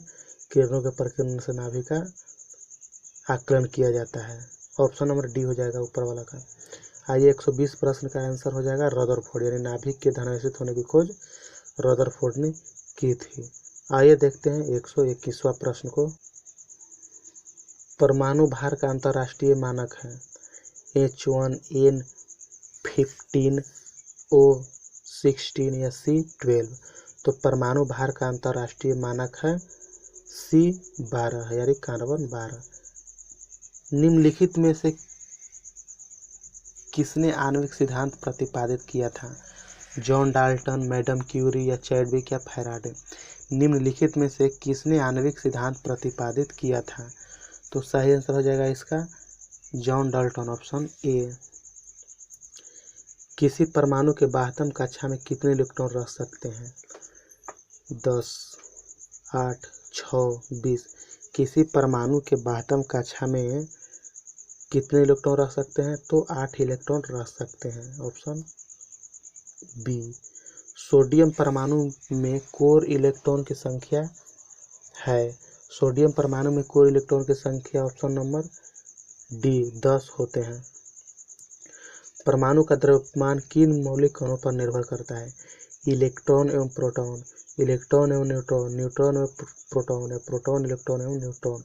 किरणों के प्रकीर्णन से नाभिक का आकलन किया जाता है, ऑप्शन नंबर डी हो जाएगा ऊपर वाला का। आइए 120 प्रश्न का आंसर हो जाएगा रदरफोर्ड, यानी नाभिक के धनावेशित होने की खोज रदरफोर्ड ने की थी। आइए देखते हैं 121वां प्रश्न को। परमाणु भार का अंतर्राष्ट्रीय मानक है H1, N15, O16 या C12? तो परमाणु भार का अंतर्राष्ट्रीय मानक है C12 यानी कार्बन 12। निम्नलिखित में से किसने आणविक सिद्धांत प्रतिपादित किया था? जॉन डाल्टन, मैडम क्यूरी या चैडविक या फैराडे? निम्नलिखित में से किसने आणविक सिद्धांत प्रतिपादित किया था? तो सही आंसर हो जाएगा इसका जॉन डाल्टन, ऑप्शन ए। किसी परमाणु के बाह्यतम कक्षा में कितने इलेक्ट्रॉन रह सकते हैं? 10, 8, 6, 20? किसी परमाणु के बाह्यतम कक्षा में कितने इलेक्ट्रॉन रह सकते हैं? तो 8 इलेक्ट्रॉन रह सकते हैं, ऑप्शन बी। सोडियम परमाणु में कोर इलेक्ट्रॉन की संख्या है। सोडियम परमाणु में कोर इलेक्ट्रॉन की संख्या ऑप्शन नंबर डी 10 होते हैं। परमाणु का द्रव्यमान किन मौलिक कणों पर निर्भर करता है? इलेक्ट्रॉन एवं प्रोटॉन, इलेक्ट्रॉन एवं न्यूट्रॉन, न्यूट्रॉन एवं प्रोटॉन या प्रोटॉन इलेक्ट्रॉन एवं न्यूट्रॉन।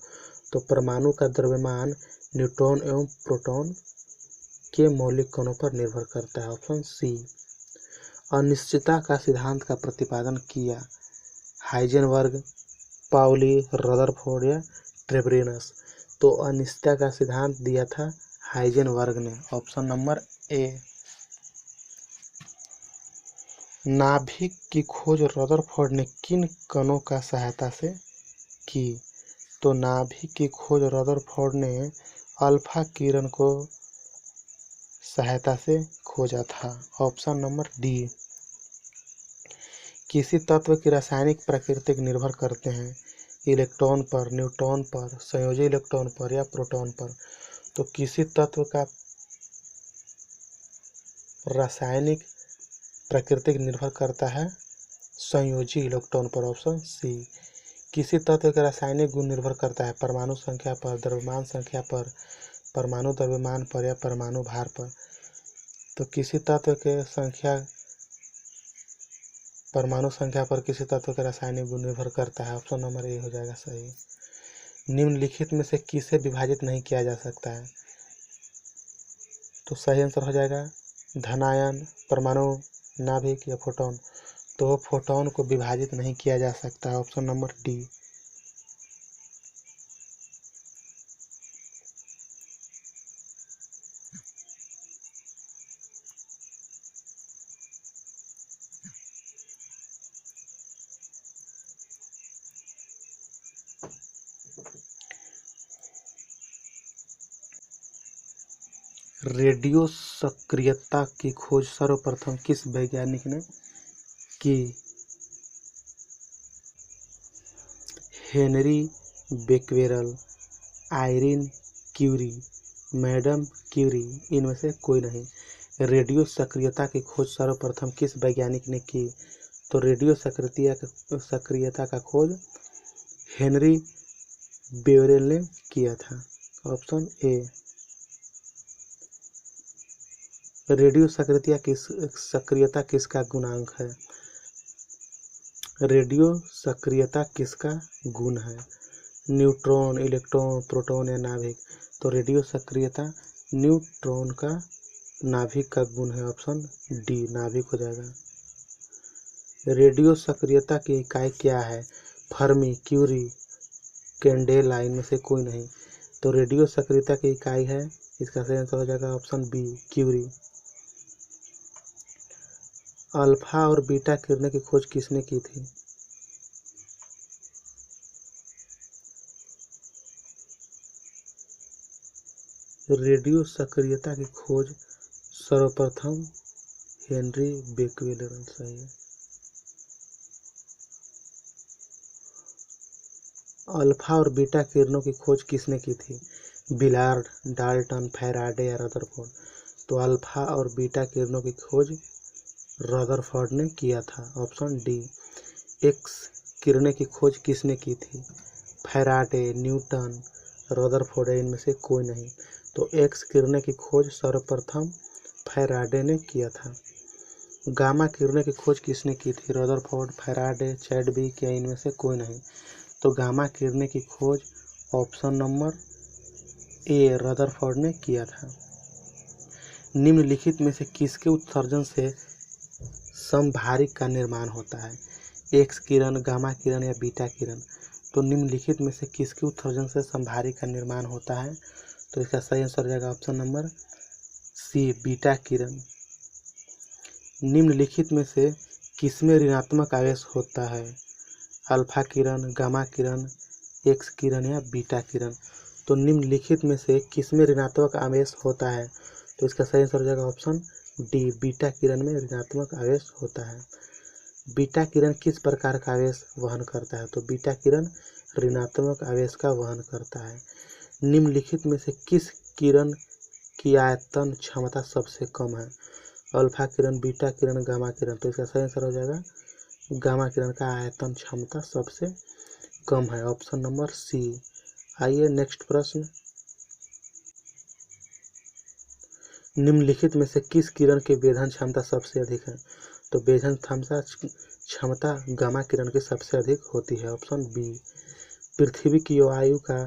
तो परमाणु का द्रव्यमान न्यूट्रॉन एवं प्रोटॉन के मौलिक कणों पर निर्भर करता है। Option C. अनिश्चितता का सिद्धांत का प्रतिपादन किया? हाइजेनबर्ग, पाउली, रदरफोर्ड या ट्रेवेरियस। तो अनिश्चितता का सिद्धांत दिया था हाइजेनबर्ग ने। Option number A. नाभिक की खोज रदरफोर्ड ने किन कणों का सहायता से की? तो नाभिक की खोज रदरफोर्ड ने अल्फा किरण को सहायता से खोजा था। Option number D. किसी तत्व की रासायनिक प्रकृति निर्भर करते हैं? इलेक्ट्रॉन पर, न्यूट्रॉन पर, संयोजी इलेक्ट्रॉन पर या प्रोटॉन पर। तो किसी तत्व का रासायनिक प्रकृति निर्भर करता है संयोजी इलेक्ट्रॉन पर। Option C. किसी तत्व का रासायनिक गुण निर्भर करता है परमाणु संख्या पर, द्रव्यमान संख्या पर, परमाणु द्रव्यमान पर या परमाणु भार पर। तो किसी तत्व के संख्या परमाणु संख्या पर किसी तत्व का रासायनिक गुण निर्भर करता है। ऑप्शन नंबर ए हो जाएगा सही। निम्नलिखित में से किसे विभाजित नहीं किया जा सकता है? तो सही आंसर हो जाएगा धनायन, परमाणु, नाभिक या फोटोन। तो फोटोन को विभाजित नहीं किया जा सकता है। Option number D. रेडियो सक्रियता की खोज सर्वप्रथम किस वैज्ञानिक ने की? Henri Becquerel, Irene Curie, madam Curie. इनमें से कोई नहीं। रेडियो सक्रियता की खोज सर्वप्रथम किस वैज्ञानिक ने की? तो रेडियो सक्रियता का खोज हेनरी बेक्वेरेल ने किया था। Option A. रेडियो सक्रियता किसका गुणांक है? रेडियो सक्रियता किसका गुण है? न्यूट्रॉन, इलेक्ट्रॉन, प्रोटॉन या नाभिक। तो रेडियो सक्रियता न्यूट्रॉन का नाभिक का गुण है। ऑप्शन डी नाभिक हो जाएगा। रेडियो सक्रियता की इकाई क्या है? Fermi, curie, candela. इनमें से कोई नहीं। तो रेडियो सक्रियता की इकाई है, इसका सही आंसर हो जाएगा ऑप्शन बी क्यूरी। अल्फा और बीटा किरणें की खोज किसने की थी? रेडियो सक्रियता की खोज सर्वप्रथम हेनरी बेक्वेरेल ने सही है। अल्फा और बीटा किरणों की खोज किसने की थी? बिलार्ड, डाल्टन, फैराडे या रदरफोर्ड। तो अल्फा और बीटा किरणों की खोज रदरफोर्ड ने किया था। Option D. एक्स किरणें की खोज किसने की थी? Faraday, Newton, Rutherford. इनमें से कोई नहीं। तो एक्स किरणें की खोज सर्वप्रथम फैराडे ने किया था। गामा किरणें की खोज किसने की थी? रदरफोर्ड, फैराडे, चैडविक या इनमें से कोई नहीं। तो गामा किरणें की खोज ऑप्शन नंबर ए रदरफोर्ड ने किया था। निम्नलिखित में से किसके उत्सर्जन से समभारिक का निर्माण होता है? एक्स किरण, गामा किरण या बीटा किरण। तो निम्नलिखित में से किसके उत्सर्जन से समभारिक का निर्माण होता है? तो इसका सही आंसर हो जाएगा ऑप्शन नंबर सी बीटा किरण। निम्नलिखित में से किसमें ऋणात्मक आवेश होता है? अल्फा किरण, गामा किरण, एक्स किरण या बीटा किरण। तो निम्नलिखित में से किसमें ऋणात्मक आवेश होता है? तो इसका सही आंसर हो जाएगा ऑप्शन डी बीटा किरण में ऋणात्मक आवेश होता है। बीटा किरण किस प्रकार का आवेश वहन करता है? तो बीटा किरण ऋणात्मक आवेश का वहन करता है। निम्नलिखित में से किस किरण की आयतन क्षमता सबसे कम है? अल्फा किरण, बीटा किरण, गामा किरण। तो इसका सही आंसर हो जाएगा गामा किरण का आयतन क्षमता सबसे कम है, ऑप्शन नंबर सी। आइए नेक्स्ट प्रश्न, निम्नलिखित में से किस किरण की वेधन क्षमता सबसे अधिक है? तो वेधन क्षमता गामा किरण की सबसे अधिक होती है, ऑप्शन बी। पृथ्वी की आयु का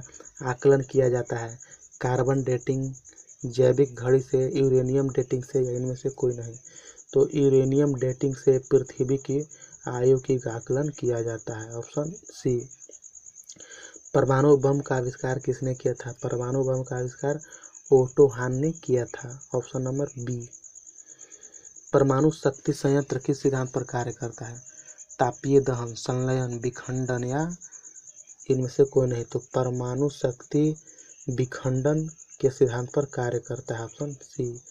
आकलन किया जाता है कार्बन डेटिंग, जैविक घड़ी से, यूरेनियम डेटिंग से, या इनमें से कोई नहीं? तो यूरेनियम डेटिंग से पृथ्वी की आयु की आकलन किया जाता है, ऑप्शन सी। परमाणु बम का आविष्कार किसने किया था? परमाणु बम का आविष्कार ओटो हान ने किया था, ऑप्शन नंबर बी। परमाणु शक्ति संयंत्र किस सिद्धांत पर कार्य करता है? तापीय दहन, संलयन, विखंडन, या इनमें से कोई नहीं? तो परमाणु शक्ति विखंडन के सिद्धांत पर कार्य करता है, ऑप्शन सी।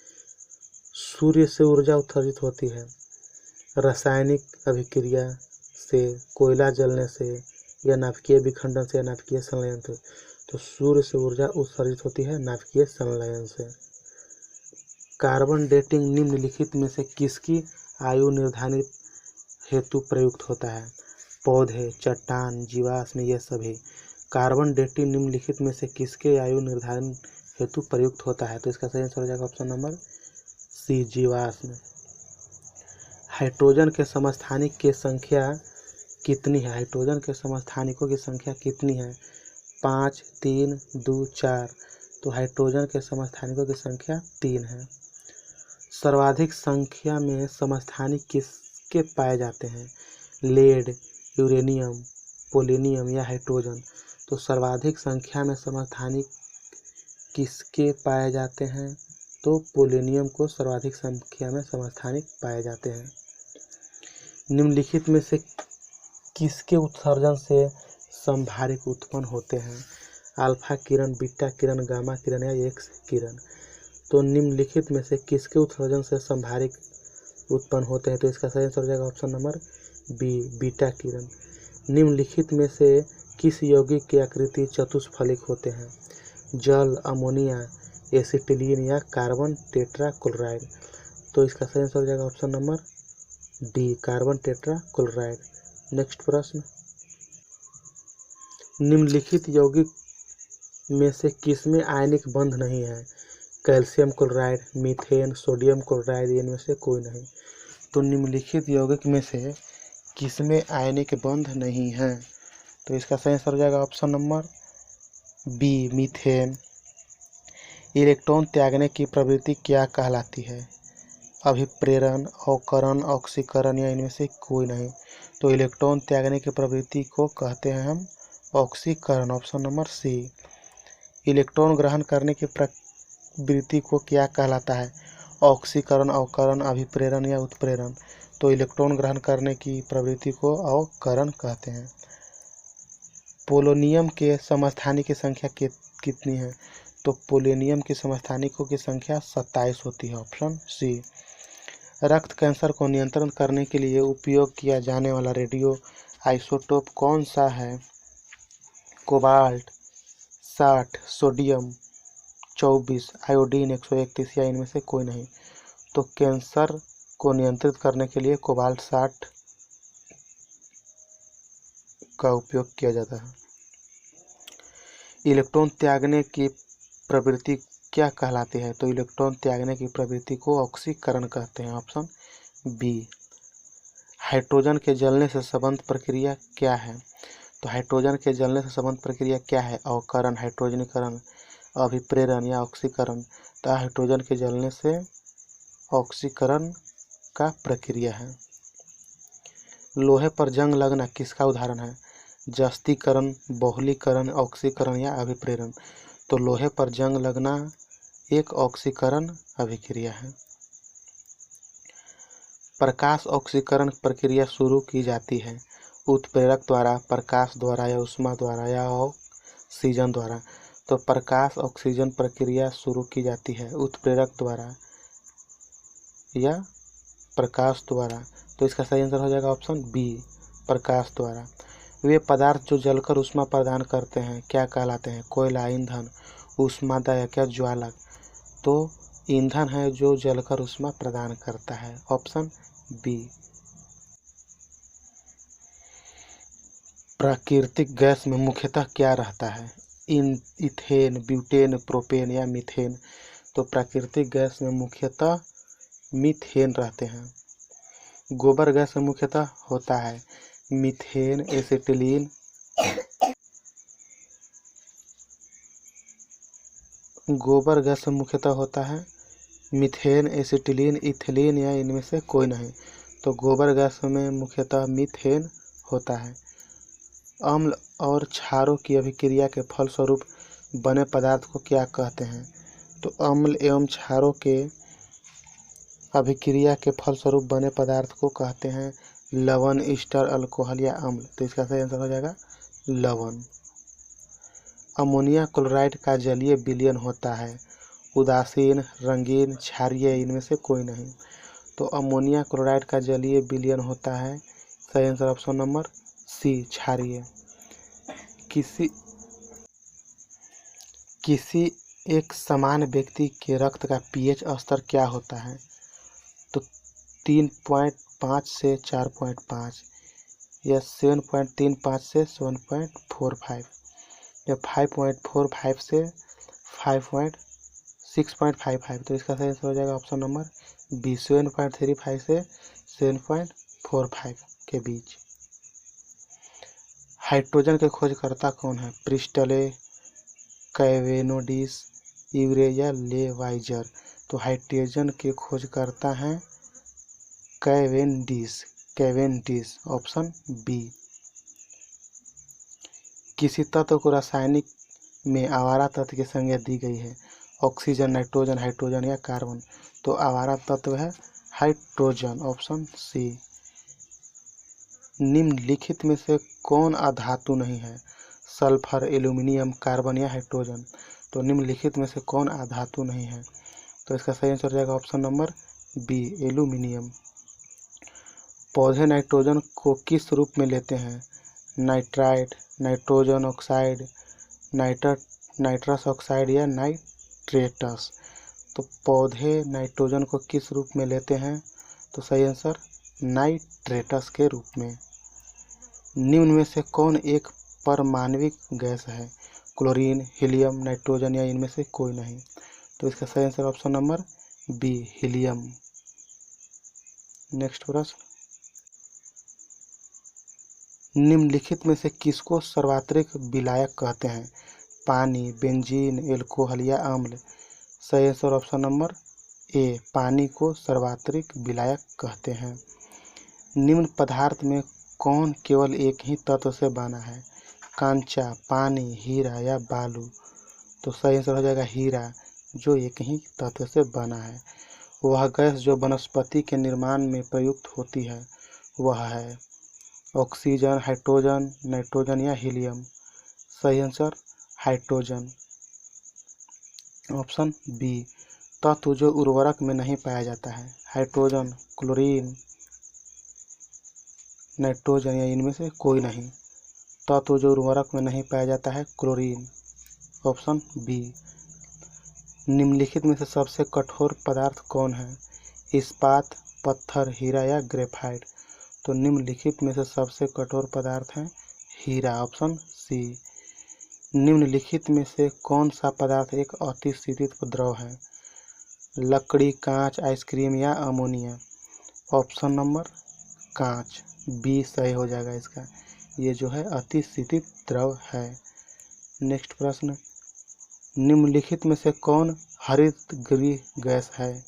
सूर्य से ऊर्जा उत्सर्जित होती है रासायनिक अभिक्रिया से, कोयला जलने से, या नाभिकीय विखंडन से, या नाभिकीय संलयन से? तो सूर्य से ऊर्जा उत्सर्जित होती है नाभिकीय संलयन से। कार्बन डेटिंग निम्नलिखित में से किसकी आयु निर्धारित हेतु प्रयुक्त होता है? पौधे, चट्टान, जीवाश्म, ये सभी। कार्बन डेटिंग निम्नलिखित में से किसके आयु निर्धारण हेतु प्रयुक्त होता है? तो इसका सही आंसर हो जाएगा ऑप्शन नंबर सी, जीवाश्म। हाइड्रोजन के समस्थानिक की संख्या कितनी है? हाइड्रोजन के समस्थानिकों की संख्या कितनी है? 5, 3, 2, 4। तो हाइड्रोजन के समस्थानिकों की संख्या 3 है। सर्वाधिक संख्या में समस्थानिक किसके पाए जाते हैं? लेड, यूरेनियम, पोलोनियम, या हाइड्रोजन? तो सर्वाधिक संख्या में समस्थानिक किसके पाए जाते हैं? तो पोलोनियम को सर्वाधिक संख्या में समस्थानिक पाए जाते हैं। निम्नलिखित में से किसके उत्सर्जन से संभारिक उत्पन्न होते हैं? अल्फा किरण, बीटा किरण, गामा किरण, या एक्स किरण? तो निम्नलिखित में से किसके उत्सर्जन से संभारिक उत्पन्न होते हैं? तो इसका सही आंसर हो जाएगा ऑप्शन नंबर बी, बीटा किरण। निम्नलिखित में से किस यौगिक की आकृति चतुष्फलिक होते हैं? जल, अमोनिया, एसिटिलीन, या कार्बन टेट्राक्लोराइड? तो इसका सही आंसर हो जाएगा option number D, carbon tetrachloride. Next प्रश्न, निम्नलिखित यौगिक में से किसमें आयनिक बंध नहीं है? Calcium chloride, methane, sodium chloride, इनमें से कोई नहीं? तो निम्नलिखित यौगिक में से किसमें आयनिक बंध नहीं है? तो इसका सही आंसर हो जाएगा option number B, methane. Electron त्यागने की प्रवृत्ति क्या कहलाती है? अभिप्रेरण, अवकरण, ऑक्सीकरण, या इनमें से कोई नहीं? तो इलेक्ट्रॉन त्यागने की प्रवृत्ति को कहते हैं हम ऑक्सीकरण, ऑप्शन नंबर सी। इलेक्ट्रॉन ग्रहण करने की प्रवृत्ति को क्या कहलाता है? ऑक्सीकरण, अवकरण, अभिप्रेरण, या उत्प्रेरण? तो इलेक्ट्रॉन ग्रहण करने की प्रवृत्ति को अवकरण कहते हैं। पोलोनियम के समस्थानिक की संख्या कितनी है? तो पोलोनियम के समस्थानिकों की संख्या 27 होती है, ऑप्शन सी। रक्त कैंसर को नियंत्रण करने के लिए उपयोग किया जाने वाला रेडियो आइसोटोप कौन सा है? कोबाल्ट 60, सोडियम 24, आयोडीन 131, या इनमें से कोई नहीं? तो कैंसर को नियंत्रित करने के लिए कोबाल्ट 60 का उपयोग किया जाता है। इलेक्ट्रॉन त्यागने की प्रवृत्ति क्या कहलाती है? तो इलेक्ट्रॉन त्यागने की प्रवृत्ति को ऑक्सीकरण कहते हैं, ऑप्शन बी। हाइड्रोजन के जलने से संबंध प्रक्रिया क्या है? तो हाइड्रोजन के जलने से संबंध प्रक्रिया क्या है? अवकरण, हाइड्रोजनीकरण, अभिप्रेरण, या ऑक्सीकरण? तो हाइड्रोजन के जलने से ऑक्सीकरण का प्रक्रिया है। लोहे पर जंग लगना किसका उदाहरण है? जस्तीकरण, बहुलीकरण, ऑक्सीकरण, या अभिप्रेरण? तो लोहे पर जंग लगना एक ऑक्सीकरण अभिक्रिया है। प्रकाश ऑक्सीकरण प्रक्रिया शुरू की जाती है उत्प्रेरक द्वारा, प्रकाश द्वारा, या ऊष्मा द्वारा, या ऑक्सीजन द्वारा? तो प्रकाश ऑक्सीजन प्रक्रिया शुरू की जाती है उत्प्रेरक द्वारा या प्रकाश द्वारा? तो इसका सही आंसर हो जाएगा ऑप्शन बी, प्रकाश द्वारा। वे पदार्थ जो जलकर ऊष्मा प्रदान करते हैं क्या कहलाते हैं? कोयला, ईंधन, ऊष्मादायक, या ज्वालक? तो ईंधन है जो जलकर ऊष्मा प्रदान करता है। Option B. प्राकृतिक गैस में मुख्यतः क्या रहता है? इथेन, ब्यूटेन, प्रोपेन या मीथेन? तो प्राकृतिक गैस में मुख्यतः मीथेन रहते हैं। गोबर गैस में मुख्यतः होता है मीथेन, एसिटिलीन। गोबर गैस में मुख्यतः होता है मीथेन, एसिटिलीन, इथिलीन या इनमें से कोई नहीं। तो गोबर गैस में मुख्यतः मीथेन होता है। अम्ल और क्षारों की अभिक्रिया के फलस्वरूप बने पदार्थ को क्या कहते हैं? तो अम्ल एवं क्षारों के अभिक्रिया के फलस्वरूप बने पदार्थ को कहते हैं लवण, ईस्टर, अल्कोहल या अम्ल। तो इसका सही आंसर हो जाएगा लवण। अमोनिया क्लोराइड का जलीय विलयन होता है उदासीन, रंगीन, क्षारीय, इनमें से कोई नहीं। तो अमोनिया क्लोराइड का जलीय विलयन होता है, सही आंसर ऑप्शन नंबर सी, क्षारीय। किसी एक समान व्यक्ति के रक्त का पीएच स्तर क्या होता है? तो 3.5 से 4.5 या 7.35 से 7.45 या 5.45 से 6.55। तो इसका सही आंसर हो जाएगा ऑप्शन नंबर बी, 7.35 से 7.45 के बीच। हाइड्रोजन के खोजकर्ता कौन है? प्रिस्टले, कैवेनडिश, यूरे या लेवाइजर? तो हाइड्रोजन के खोजकर्ता हैं कैवेंडिश, ऑप्शन बी। किसी तत्व को रासायनिक में आवारा तत्व की संज्ञा दी गई है? ऑक्सीजन, नाइट्रोजन, हाइड्रोजन या कार्बन? तो आवारा तत्व है हाइड्रोजन, ऑप्शन सी। निम्नलिखित में से कौन अधातु नहीं है? सल्फर, एल्यूमिनियम, कार्बन या हाइड्रोजन? तो निम्नलिखित में से कौन अधातु नहीं है? तो इसका सही आंसर हो जाएगा ऑप्शन नंबर बी, एल्यूमिनियम। पौधे नाइट्रोजन को किस रूप में लेते हैं? Nitrite, nitrogen oxide, nitrous oxide या नाइट्रेटस? तो पौधे नाइट्रोजन को किस रूप में लेते हैं? तो सही आंसर नाइट्रेटस के रूप में। निम्न में से कौन एक परमाणविक गैस है? क्लोरीन, हीलियम, नाइट्रोजन या इनमें से कोई नहीं। तो इसका सही answer option number B, helium. Next प्रश्न, निम्नलिखित में से किसको सर्वात्रिक विलायक कहते हैं? पानी, बेंजीन, एल्कोहल या अम्ल? सही आंसर ऑप्शन नंबर ए, पानी को सर्वात्रिक विलायक कहते हैं। निम्न पदार्थ में कौन केवल एक ही तत्व से बना है? कांचा, पानी, हीरा या बालू? तो सही आंसर हो जाएगा हीरा, जो एक ही तत्व से बना है। वह गैस जो वनस्पति के निर्माण में प्रयुक्त होती है वह है ऑक्सीजन, हाइड्रोजन, नाइट्रोजन या हीलियम? सही आंसर हाइड्रोजन, ऑप्शन बी। तत्व जो उर्वरक में नहीं पाया जाता है? हाइड्रोजन, क्लोरीन, नाइट्रोजन या इनमें से कोई नहीं। तत्व जो उर्वरक में नहीं पाया जाता है क्लोरीन, ऑप्शन बी। निम्नलिखित में से सबसे कठोर पदार्थ कौन है? इस्पात, पत्थर, हीरा या ग्रेफाइट? तो निम्नलिखित में से सबसे कठोर पदार्थ है हीरा, ऑप्शन सी। निम्नलिखित में से कौन सा पदार्थ एक अतिशीतित द्रव है? लकड़ी, कांच, आइसक्रीम या अमोनिया? ऑप्शन नंबर कांच, बी सही हो जाएगा इसका। ये जो है अतिशीतित द्रव है। नेक्स्ट प्रश्न, निम्नलिखित में से कौन हरितगृह गैस है?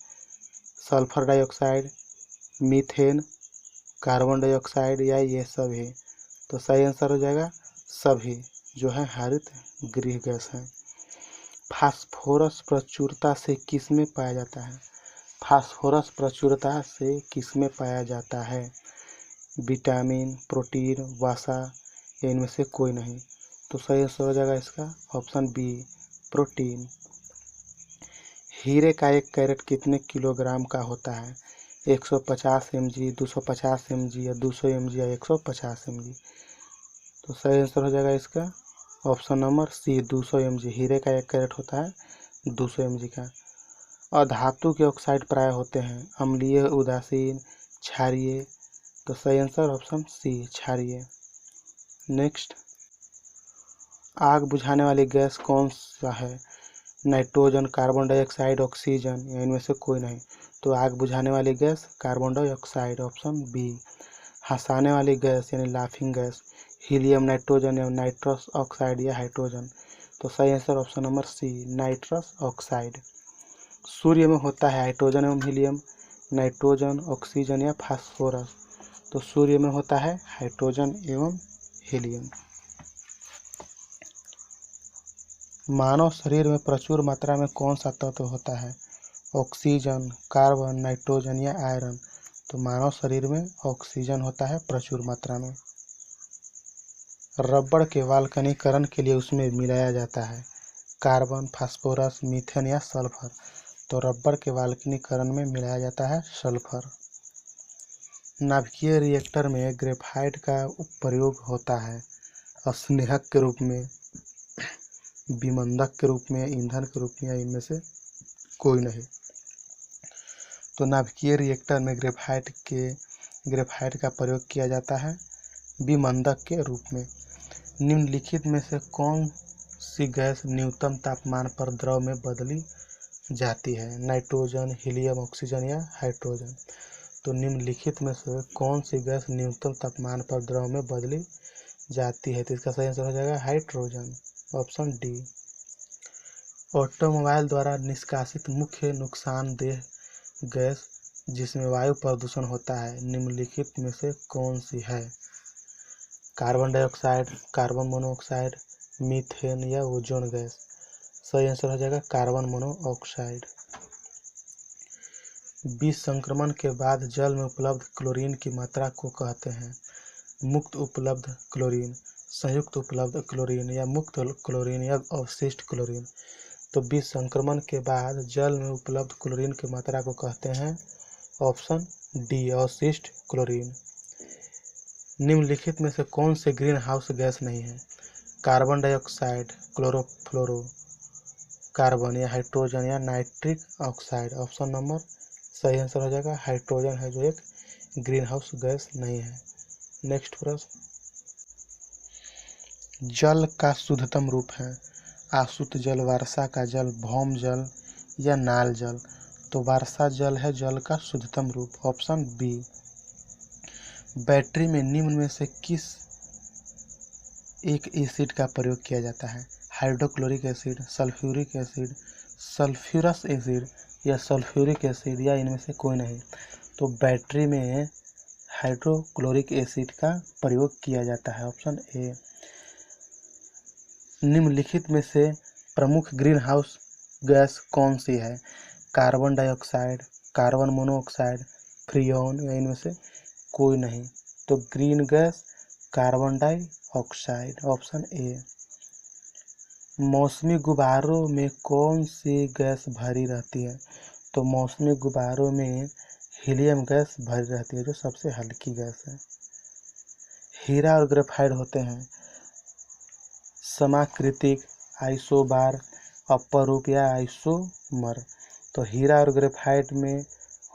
Sulphur dioxide, methane, carbon dioxide या ये सभी? तो सही आंसर हो जाएगा सभी, जो है हरितगृह गैस है। फास्फोरस प्रचुरता से किसमें पाया जाता है? फास्फोरस प्रचुरता से किसमें पाया जाता है? विटामिन, प्रोटीन, वसा या इनमें से कोई नहीं। तो सही आंसर हो जाएगा इसका ऑप्शन बी, प्रोटीन। हीरे का एक कैरेट कितने किलोग्राम का होता है? 150 mg, 250 mg या 200 mg या 150 mg? तो सही आंसर हो जाएगा इसका ऑप्शन नंबर सी, 200 mg। हीरे का एक कैरेट होता है 200 mg का। अधातु के ऑक्साइड प्राय होते हैं अम्लीय, उदासीन, क्षारीय। तो सही आंसर ऑप्शन सी क्षारीय। नेक्स्ट, आग बुझाने वाली गैस कौन सा है? नाइट्रोजन, कार्बन डाइऑक्साइड, ऑक्सीजन या इनमें से कोई नहीं। तो आग बुझाने वाली gas carbon dioxide option B. हंसाने वाली गैस यानी लाफिंग गैस हीलियम, नाइट्रोजन या नाइट्रस ऑक्साइड या हाइड्रोजन। तो सही answer option number C nitrous oxide. सूर्य में होता है हाइड्रोजन एवं हीलियम, नाइट्रोजन, ऑक्सीजन या फास्फोरस। तो सूर्य में होता है हाइड्रोजन एवं हीलियम। मानव शरीर में प्रचुर मात्रा में कौन सा तत्व होता है? ऑक्सीजन, कार्बन, नाइट्रोजन या आयरन। तो मानव शरीर में ऑक्सीजन होता है प्रचुर मात्रा में। रबड़ के वाल्कनीकरण के लिए उसमें मिलाया जाता है कार्बन, फास्फोरस, मीथेन या सल्फर। तो रबड़ के वाल्कनीकरण में मिलाया जाता है सल्फर। नाभिकीय रिएक्टर में ग्रेफाइट का प्रयोग होता है स्नेहक के रूप में, विमंदक के रूप में, ईंधन के रूप में या इनमें से कोई नहीं। तो नाभिकीय रिएक्टर में ग्रेफाइट का प्रयोग किया जाता है विमंदक के रूप में। निम्नलिखित में से कौन सी गैस न्यूनतम तापमान पर द्रव में बदली जाती है? नाइट्रोजन, हीलियम, ऑक्सीजन या हाइड्रोजन। तो निम्नलिखित में से कौन सी गैस न्यूनतम तापमान पर द्रव में बदली जाती है? तो इसका सही आंसर हो जाएगा हाइड्रोजन ऑप्शन डी। ऑटोमोबाइल द्वारा निष्कासित मुख्य नुकसानदेह गैस जिसमें वायु प्रदूषण होता है निम्नलिखित में से कौन सी है? Carbon dioxide, carbon monoxide, methane या ओजोन गैस। सही आंसर हो जाएगा कार्बन मोनोऑक्साइड। विष संक्रमण के बाद जल में उपलब्ध क्लोरीन की मात्रा को कहते हैं? मुक्त उपलब्ध क्लोरीन, संयुक्त उपलब्ध क्लोरीन या मुक्त क्लोरीन या अवशिष्ट क्लोरीन। तो विष संक्रमण के बाद जल में उपलब्ध क्लोरीन की मात्रा को कहते हैं ऑप्शन डी अवशिष्ट क्लोरीन। निम्नलिखित में से कौन से ग्रीन हाउस गैस नहीं है? कार्बन डाइऑक्साइड, क्लोरोफ्लोरो कार्बन या हाइड्रोजन या नाइट्रिक ऑक्साइड। ऑप्शन नंबर सही आंसर हो जाएगा हाइड्रोजन है जो एक ग्रीन हाउस गैस नहीं है। नेक्स्ट प्रश्न, जल का शुद्धतम रूप है आसुत जल, वर्षा का जल, भौम जल या नाल जल। तो वर्षा जल है जल का शुद्धतम रूप ऑप्शन बी। बैटरी में निम्न में से किस एक एसिड का प्रयोग किया जाता है? Hydrochloric acid, sulphuric acid, sulphurous acid या सल्फ्यूरिक एसिड या इनमें से कोई नहीं। तो बैटरी में हाइड्रोक्लोरिक एसिड का प्रयोग किया जाता है ऑप्शन ए। निम्नलिखित में से प्रमुख ग्रीन हाउस गैस कौन सी है? Carbon dioxide, carbon monoxide, Freon या इनमें से कोई नहीं। तो green gas carbon dioxide option A. मौसमी गुब्बारों में कौन सी गैस भरी रहती है? तो मौसमी गुब्बारों में हीलियम गैस भरी रहती है जो सबसे हल्की गैस है। हीरा और ग्रेफाइट होते हैं समाकृतिक, आइसोबार, अपरूप या आइसोमर। तो हीरा और ग्रेफाइट में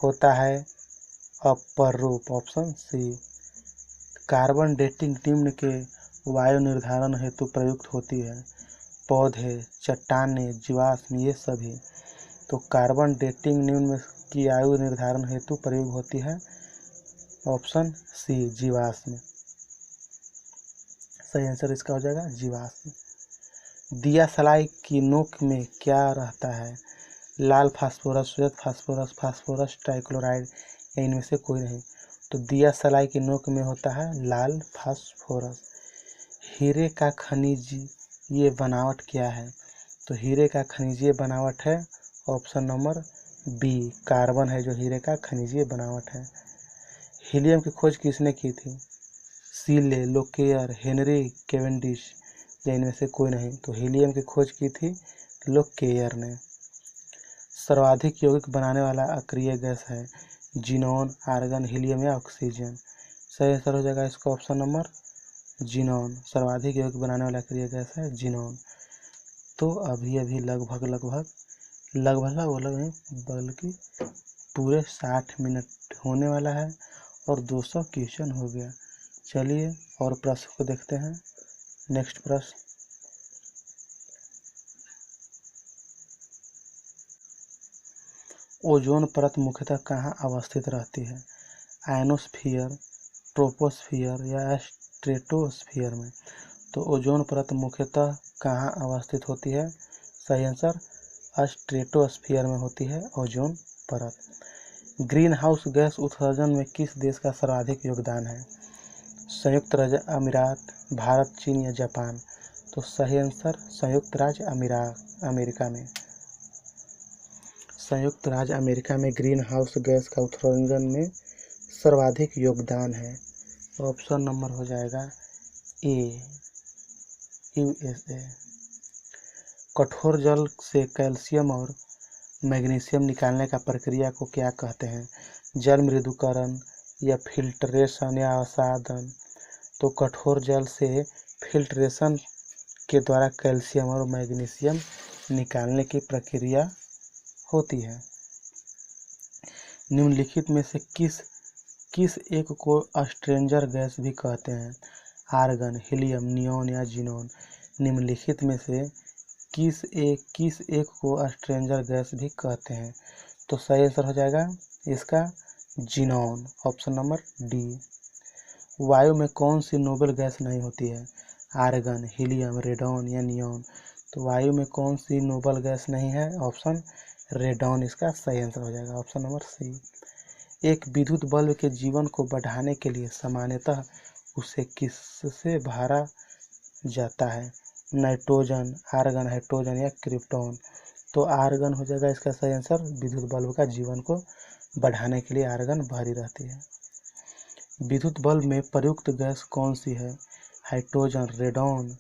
होता है अपरूप ऑप्शन सी। कार्बन डेटिंग निम्न के वायु निर्धारण हेतु प्रयुक्त होती है? पौधे, चट्टानें, जीवाश्म ये सभी। तो कार्बन डेटिंग निम्न की आयु निर्धारण हेतु प्रयोग होती है ऑप्शन सी जीवाश्म। सही आंसर इसका हो जाएगा जीवाश्म। दिया सलाई की नोक में क्या रहता है? लाल फास्फोरस, श्वेत फास्फोरस, फास्फोरस ट्राइक्लोराइड या इनमें से कोई नहीं। तो दिया सलाई की नोक में होता है लाल फास्फोरस। हीरे का खनिजीय बनावट क्या है? तो हीरे का खनिजीय बनावट है ऑप्शन नंबर बी कार्बन है जो हीरे का खनिजीय बनावट है। हीलियम की खोज किसने की थी? सीले, लोकेयर, हेनरी कैवेंडिश या इनमें से कोई नहीं। तो हीलियम की खोज की थी लोकेयर ने। सर्वाधिक यौगिक बनाने वाला अक्रिय गैस है? जीनोन, आर्गन, हीलियम या ऑक्सीजन। सही आंसर हो जाएगा इसका ऑप्शन नंबर जीनोन। सर्वाधिक यौगिक बनाने वाला अक्रिय गैस है जीनोन। तो अभी लगभग लगभग नहीं बल्कि पूरे 60 मिनट होने वाला है और 200 क्वेश्चन हो गया। चलिए और प्रश्न को देखते हैं। नेक्स्ट प्रश्न, ओजोन परत मुख्यतः कहाँ अवस्थित रहती है? आयनोस्फीयर, ट्रोपोस्फीयर या स्ट्रेटोस्फीयर में? तो ओजोन परत मुख्यतः कहाँ अवस्थित होती है? सही आंसर स्ट्रेटोस्फीयर में होती है ओजोन परत। ग्रीन हाउस गैस उत्सर्जन में किस देश का सर्वाधिक योगदान है? संयुक्त राज्य अमीरात, भारत, चीन या जापान? तो सही आंसर संयुक्त राज्य अमेरिका में। संयुक्त राज्य अमेरिका में ग्रीन हाउस गैस का उत्सर्जन में सर्वाधिक योगदान है। ऑप्शन नंबर हो जाएगा ए, USA। कठोर जल से कैल्शियम और मैग्नीशियम निकालने का प्रक्रिया को क्या कहते हैं? जल मृदुकरण या फिल्ट्रेशन या अवसादन? तो कठोर जल से फिल्ट्रेशन के द्वारा कैल्शियम और मैग्नीशियम निकालने की प्रक्रिया होती है। निम्नलिखित में से किस एक को स्ट्रेंजर गैस भी कहते हैं? आर्गन, हीलियम, नियॉन या जीनोन? निम्नलिखित में से किस एक को स्ट्रेंजर गैस भी कहते हैं? तो सही आंसर हो जाएगा इसका जीनोन। Option number D. वायु में कौन सी नोबल गैस नहीं होती है? आर्गन, हीलियम, रेडॉन या नियॉन? तो वायु में कौन सी नोबल गैस नहीं है? ऑप्शन रेडॉन इसका सही आंसर हो जाएगा। Option number C. एक विद्युत बल्ब के जीवन को बढ़ाने के लिए सामान्यतः उसे किससे भरा जाता है? नाइट्रोजन, आर्गन, हाइड्रोजन या क्रिप्टॉन? तो आर्गन हो जाएगा इसका सही आंसर। विद्युत बल्ब का जीवन को बढ़ाने के लिए आर्गन भरी रहती है। विद्युत बल्ब में प्रयुक्त गैस कौन सी है? हाइड्रोजन, रेडॉन,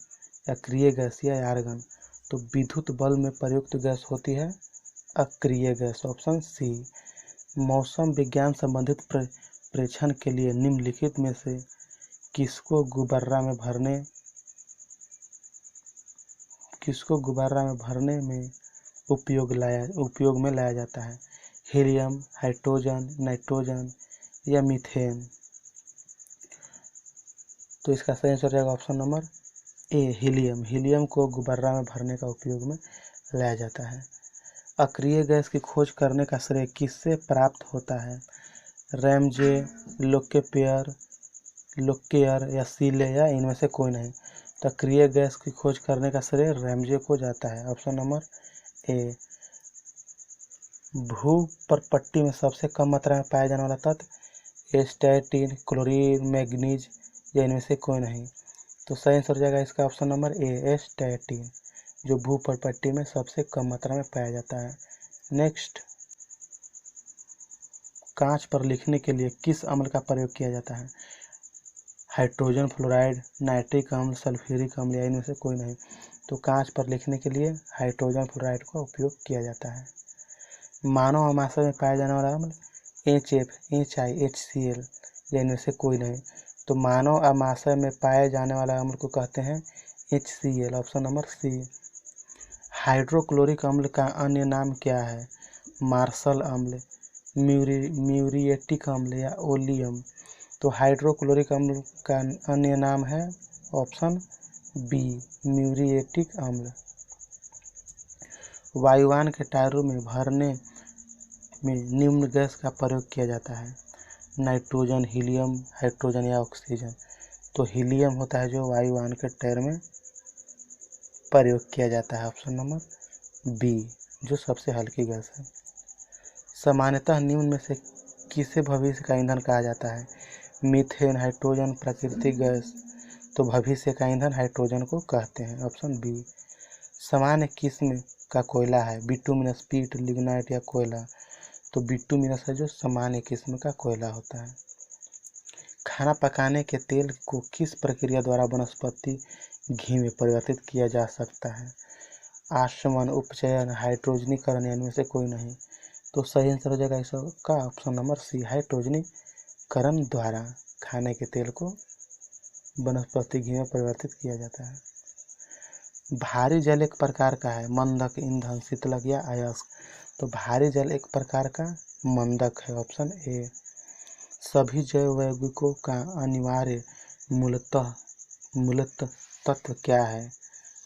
अक्रिय गैस या आर्गन? तो विद्युत बल्ब में प्रयुक्त गैस होती है अक्रिय गैस। Option C. मौसम विज्ञान संबंधित प्रेक्षण के लिए निम्नलिखित में से किसको गुब्बारा में भरने में उपयोग में लाया जाता है? हीलियम, हाइड्रोजन, नाइट्रोजन या मीथेन? तो इसका सही आंसर रहेगा option number A, helium. Helium को गुब्बारा में भरने का उपयोग में लाया जाता है। अक्रिय गैस की खोज करने का श्रेय किससे प्राप्त होता है? रैमजे, लोकेयर या सीले या इनमें से कोई नहीं? तो अक्रिय गैस की खोज करने का श्रेय रैमजे को जाता है। Option number A. भूपर्पट्टी में सबसे कम मात्रा में पाया जाने वाला तत्व एस्टैटिन, क्लोरीन, मैग्नीज या इनमें से कोई नहीं? तो सही आंसर हो जाएगा इसका ऑप्शन नंबर ए, एस्टैटिन, जो भूपर्पट्टी में सबसे कम मात्रा में पाया जाता है। नेक्स्ट, कांच पर लिखने के लिए किस अम्ल का प्रयोग किया जाता है? हाइड्रोजन फ्लोराइड, नाइट्रिक अम्ल, सल्फ्यूरिक अम्ल या इनमें से कोई नहीं? तो कांच पर लिखने के लिए हाइड्रोजन फ्लोराइड का उपयोग किया जाता है। मानव आमाशय में पाया जाने वाला अम्ल HF, HI, HCl या इनमें से कोई नहीं? तो मानव आमाशय में पाए जाने वाला अम्ल को कहते हैं HCl। Option number C. Hydrochloric अम्ल का अन्य नाम क्या है? मार्शल अम्ल, म्यूरिएटिक अम्ल या ओलियम? तो हाइड्रोक्लोरिक अम्ल का अन्य नाम है ऑप्शन बी, म्यूरिएटिक अम्ल। वायुयान के टायरों में भरने में निम्न गैस का प्रयोग किया जाता है? नाइट्रोजन, हीलियम, हाइड्रोजन या ऑक्सीजन? तो हीलियम होता है जो वायुयान के टायर में प्रयोग किया जाता है। ऑप्शन नंबर बी, जो सबसे हल्की गैस है। सामान्यतः निम्न में से किसे भविष्य का ईंधन कहा जाता है? मीथेन, हाइड्रोजन, प्राकृतिक गैस? तो भविष्य का ईंधन हाइड्रोजन को कहते हैं। Option B. सामान्य किस्म का कोयला है? बिटुमिनस, पीट, लिग्नाइट या कोयला? तो बिटुमिनस है जो सामान्य किस्म का कोयला होता है। खाना पकाने के तेल को किस प्रक्रिया द्वारा वनस्पति घी में परिवर्तित किया जा सकता है? आशमन, उपचयन, हाइड्रोजनीकरण या इनमें से कोई नहीं? तो सही आंसर हो जाएगा इसका ऑप्शन नंबर सी, हाइड्रोजनीकरण द्वारा खाने के तेल को वनस्पति घी में परिवर्तित किया जाता है। भारी जल एक प्रकार का है, मंदक, ईंधन, शीतलक या अयस्क। तो भारी जल एक प्रकार का मंदक है, ऑप्शन ए। सभी जैव यौगिकों का अनिवार्य मूलतः तत्व क्या है?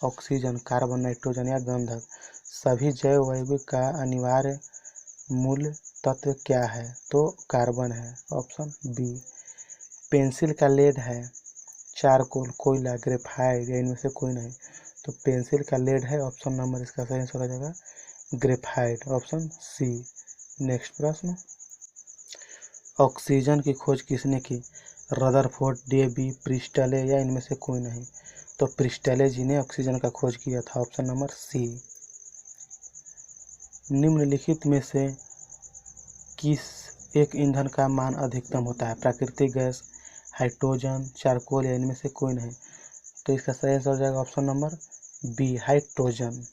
ऑक्सीजन, कार्बन, नाइट्रोजन या गंधक। सभी जैव यौगिक का अनिवार्य मूल तत्व क्या है? तो कार्बन है, ऑप्शन बी। पेंसिल का लेड है चारकोल, कोयला, ग्रेफाइट या इनमें से कोई नहीं। तो पेंसिल का लेड है, ऑप्शन नंबर इसका सही आंसर हो जाएगा ग्रेफाइट, ऑप्शन सी। नेक्स्ट प्रश्न, ऑक्सीजन की खोज किसने की? रदरफोर्ड, डेवी, प्रिस्टले या इनमें से कोई नहीं। तो प्रिस्टले जी ने ऑक्सीजन का खोज किया था, ऑप्शन नंबर सी। निम्नलिखित में से किस एक ईंधन का मान अधिकतम होता है? प्राकृतिक गैस, हाइड्रोजन, चारकोल या इनमें से कोई नहीं। तो इसका सही आंसर हो जाएगा ऑप्शन नंबर बी, हाइड्रोजन।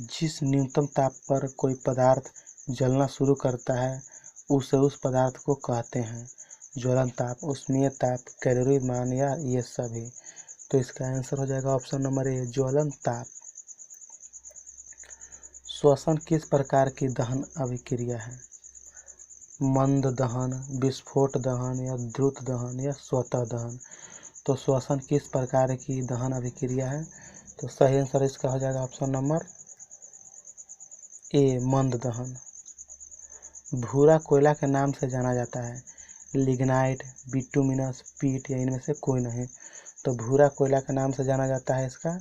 जिस न्यूनतम ताप पर कोई पदार्थ जलना शुरू करता है उसे उस पदार्थ को कहते हैं ज्वलन ताप, ऊष्मीय ताप, कैलोरी मान या ये सभी। तो इसका आंसर हो जाएगा ऑप्शन नंबर ए, ज्वलन ताप। श्वसन किस प्रकार की दहन अभिक्रिया है? मंद दहन, विस्फोट दहन या द्रुत दहन या स्वतः दहन। तो श्वसन किस प्रकार की दहन अभिक्रिया है? तो सही आंसर इसका हो जाएगा ऑप्शन नंबर ए, मंद दहन। भूरा कोयला के नाम से जाना जाता है, लिग्नाइट, बिटुमिनस, पीट या इनमें से कोई नहीं। तो भूरा कोयला के नाम से जाना जाता है, इसका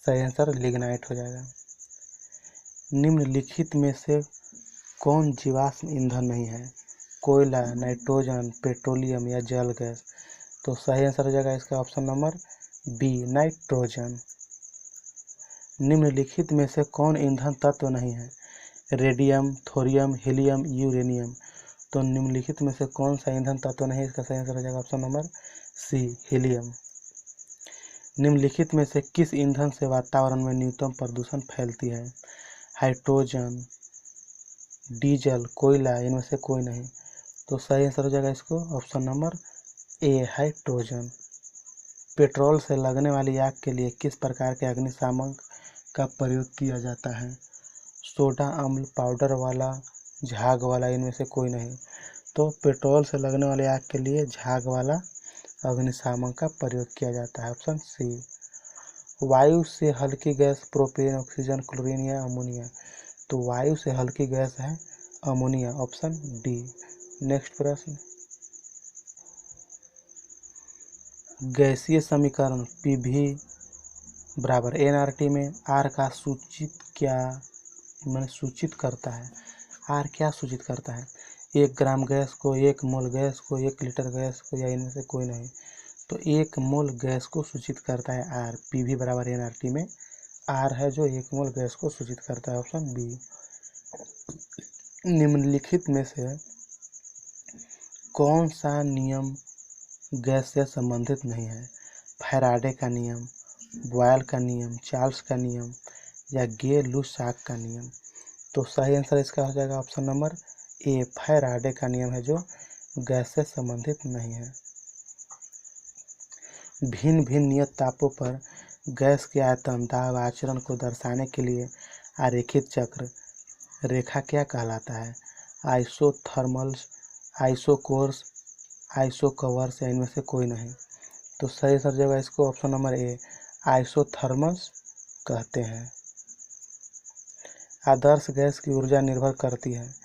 सही आंसर लिग्नाइट हो जाएगा। निम्नलिखित में से कौन जीवाश्म ईंधन नहीं है? कोयला, नाइट्रोजन, पेट्रोलियम या जल गैस। तो सही आंसर हो जाएगा इसका ऑप्शन नंबर बी, नाइट्रोजन। निम्नलिखित में से कौन ईंधन तत्व नहीं है? Radium, thorium, helium, uranium. तो निम्नलिखित में से कौन सा ईंधन तत्व नहीं है? इसका सही आंसर हो जाएगा ऑप्शन नंबर सी, हीलियम। निम्नलिखित में से किस ईंधन से वातावरण में न्यूनतम प्रदूषण फैलती है? हाइड्रोजन, डीजल, कोयला, इनमें से कोई नहीं। तो सही आंसर हो जाएगा इसको option number A, hydrogen. Petrol से लगने वाली आग के लिए किस प्रकार के अग्निशामक का प्रयोग किया जाता है? सोडा, अम्ल, पाउडर वाला, झाग वाला, इनमें से कोई नहीं। तो पेट्रोल से लगने वाली आग के लिए झाग वाला अग्निशामक का प्रयोग किया जाता है, ऑप्शन सी। वायु से हल्की गैस प्रोपेन, ऑक्सीजन, क्लोरीन या अमोनिया। तो वायु से हल्की गैस है अमोनिया, ऑप्शन डी। नेक्स्ट प्रश्न, गैसीय समीकरण पीवी बराबर एनआरटी में आर का सूचित करता है। आर क्या सूचित करता है? 1 ग्राम गैस को, 1 मोल गैस को, 1 लीटर गैस को या इनमें से कोई नहीं। तो 1 मोल गैस को सूचित करता है आर। पीवी बराबर एनआरटी में आर है जो 1 मोल गैस को सूचित करता है, ऑप्शन बी। निम्नलिखित में से कौन सा नियम गैस से संबंधित नहीं है? फैराडे का नियम, बॉयल का नियम, चार्ल्स का नियम या गे-लुसाक का नियम। तो सही आंसर इसका हो जाएगा ऑप्शन नंबर ए, फैराडे का नियम है जो गैस से संबंधित नहीं है। भिन्न भिन्न नियत तापों पर गैस के आयतन, दाब, आचरण को दर्शाने के लिए आरेखित चक्र रेखा क्या कहलाता है? आइसोथर्मल्स, आइसोकोर्स, आइसोकवर्स या इनमें से कोई नहीं। तो सही आंसर जाएगा इसको ऑप्शन नंबर ए, आइसोथर्मल्स कहते हैं। आदर्श गैस की ऊर्जा निर्भर करती है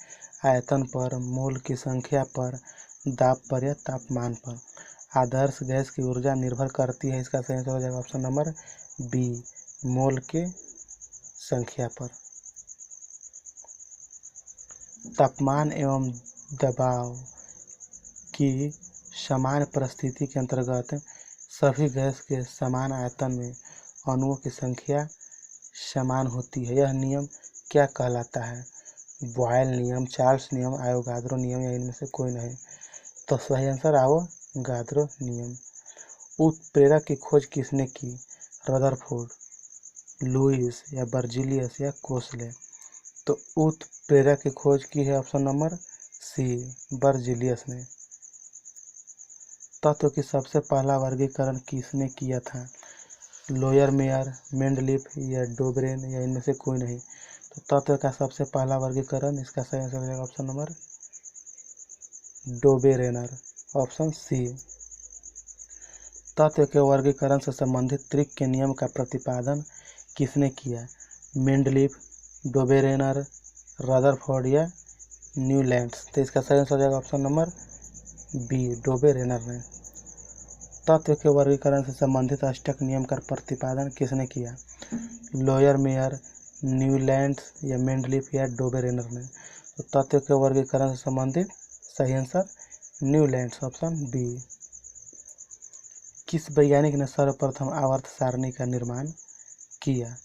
आयतन पर, मोल की संख्या पर, दाब पर या तापमान पर। आदर्श गैस की ऊर्जा निर्भर करती है, इसका सही आंसर हो जाएगा ऑप्शन नंबर बी, मोल के संख्या पर। तापमान एवं दबाव की समान परिस्थिति के अंतर्गत सभी गैस के समान आयतन में अणुओं की संख्या समान होती है। यह नियम क्या कहलाता है? बॉयल नियम, चार्ल्स नियम, आयोगाद्रो नियम या इनमें से कोई नहीं। तो सही आंसर आयोगाद्रो नियम। उत्प्रेरक की खोज किसने की? रदरफोर्ड, लुईस या बर्जीलियस या कोसले। तो उत्प्रेरक की खोज की है ऑप्शन नंबर सी, बर्जीलियस ने। तत्व की सबसे पहला वर्गीकरण किसने किया था? लोअर मेयर, मेंडलीफ या डोबरेन या इनमें से कोई नहीं। तो तत्व का सबसे पहला वर्गीकरण, इसका सही आंसर हो जाएगा ऑप्शन नंबर डोबेरेनर, ऑप्शन सी। तत्व के वर्गीकरण से संबंधित त्रिक के नियम का प्रतिपादन किसने किया? मेंडलीफ, डोबेरेनर, रदरफोर्ड या न्यूलैंड्स। तो इसका सही आंसर हो जाएगा ऑप्शन नंबर बी, डोबेरेनर ने। तत्व के वर्गीकरण से संबंधित अष्टक नियम का प्रतिपादन किसने किया? लोअर मेयर, न्यूलैंड्स या मेंडलीफ या डोबेरेनर ने। तो तत्व के वर्गीकरण से संबंधित सही आंसर न्यूलैंड्स, ऑप्शन बी। किस वैज्ञानिक ने सर्वप्रथम आवर्त सारणी का निर्माण किया?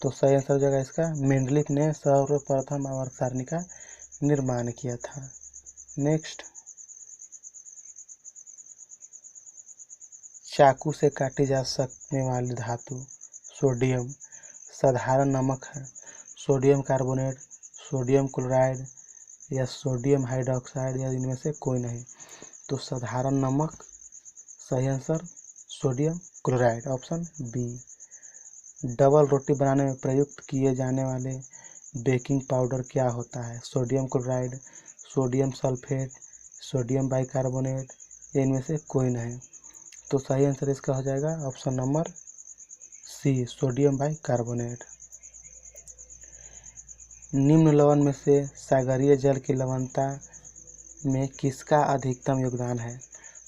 तो सही आंसर हो जाएगा इसका मेंडलीफ ने सर्वप्रथम आवर्त सारणी का निर्माण किया था। नेक्स्ट, चाकू से काटी जा सकने वाली धातु सोडियम साधारण नमक है, सोडियम कार्बोनेट, सोडियम क्लोराइड या सोडियम हाइड्रोक्साइड या इनमें से कोई नहीं। तो साधारण नमक, सही answer sodium chloride, option B. Double रोटी बनाने में प्रयुक्त किए जाने वाले बेकिंग पाउडर क्या होता है? Sodium chloride, sodium sulphate, sodium bicarbonate या इनमें से कोई नहीं। तो सही आंसर इसका हो जाएगा option number C, sodium bicarbonate. निम्न लवण में से सागरीय जल की लवणता में किसका अधिकतम योगदान है?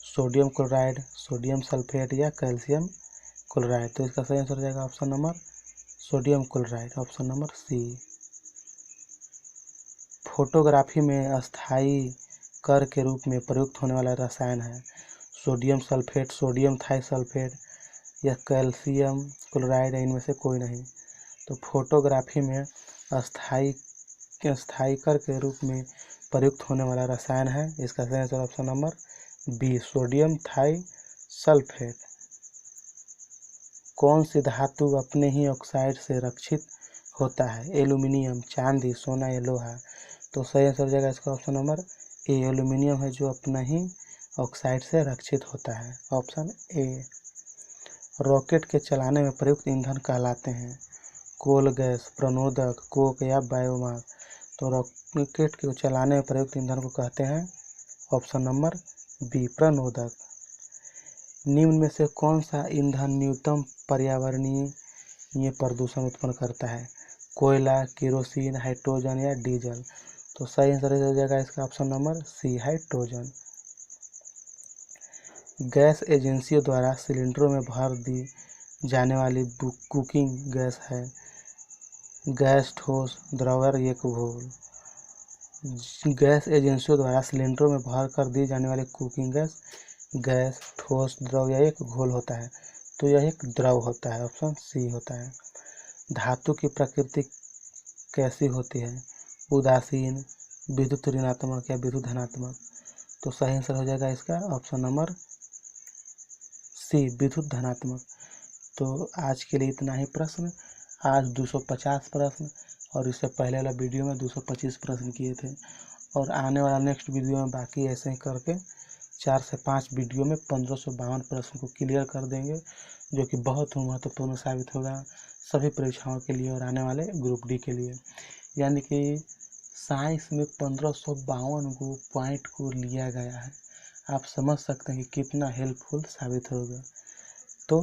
सोडियम क्लोराइड, सोडियम सल्फेट या कैल्शियम क्लोराइड। तो इसका सही आंसर हो जाएगा option number sodium chloride, option number C. Photography में अस्थायी कर के रूप में प्रयुक्त होने वाला रसायन है? सोडियम सल्फेट, सोडियम थाइसल्फेट या कैल्शियम क्लोराइड, इनमें से कोई नहीं। तो फोटोग्राफी में अस्थायी कर के रूप में प्रयुक्त होने वाला रसायन है, इसका सही answer option number B, sodium thiosulphate. कौन सी धातु अपने ही ऑक्साइड से रक्षित होता है? एल्यूमिनियम, चांदी, सोना या लोहा। तो सही आंसर हो जाएगा इसका ऑप्शन नंबर ए, एल्यूमिनियम है जो अपना ही ऑक्साइड से रक्षित होता है, ऑप्शन ए। रॉकेट के चलाने में प्रयुक्त ईंधन कहलाते हैं? कोल गैस, प्रणोदक, कोक या बायोमास। तो रॉकेट के चलाने में प्रयुक्त ईंधन को कहते हैं ऑप्शन नंबर बी, प्रणोदक। निम्न में से कौन सा ईंधन न्यूनतम पर्यावरणीय प्रदूषण उत्पन्न करता है? कोयला, केरोसिन, हाइड्रोजन या डीजल। तो सही आंसर हो जाएगा इसका option number C, hydrogen. Gas एजेंसियों द्वारा सिलेंडरों में भर दी जाने वाली कुकिंग गैस है? गैस, ठोस, द्रव या एक घोल। गैस एजेंसियों द्वारा सिलेंडरों में भर कर दी जाने वाली कुकिंग गैस गैस, ठोस, द्रव या एक घोल होता है। तो यह एक द्रव होता है, ऑप्शन सी होता है। धातु की प्रकृति कैसी होती है? उदासीन, विद्युत ऋणात्मक या विद्युत धनात्मक। तो सही आंसर हो जाएगा इसका ऑप्शन नंबर सी, विद्युत धनात्मक। तो आज के लिए इतना ही प्रश्न। आज 250 प्रश्न और इससे पहले वाला वीडियो में 225 प्रश्न किए थे, और आने वाला नेक्स्ट वीडियो में बाकी ऐसे ही करके 4 से 5 वीडियो में 1552 प्रश्न को क्लियर कर देंगे, जो कि बहुत महत्वपूर्ण साबित होगा सभी परीक्षाओं के लिए और आने वाले ग्रुप डी के लिए। यानी कि साइंस में 1552 पॉइंट को लिया गया है। आप समझ सकते हैं कि कितना हेल्पफुल साबित होगा। तो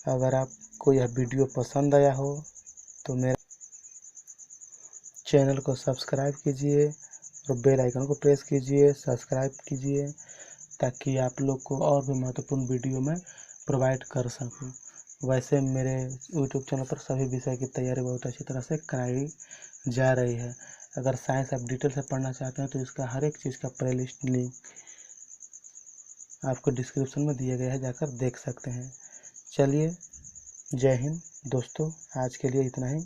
अगर आपको यह वीडियो पसंद आया हो तो मेरे चैनल को सब्सक्राइब कीजिए और बेल आइकन को प्रेस कीजिए, सब्सक्राइब कीजिए, ताकि आप लोग को और भी महत्वपूर्ण वीडियो में प्रोवाइड कर सकूं। वैसे मेरे यूट्यूब चैनल पर सभी विषय की तैयारी बहुत अच्छी तरह से कराई जा रही है। अगर साइंस आप डिटेल से पढ़ना चाहते हैं तो इसका हर एक चीज़ का प्लेलिस्ट लिंक आपको डिस्क्रिप्शन में दिया गया है, जाकर देख सकते हैं। चलिए, जय हिंद दोस्तों, आज के लिए इतना ही।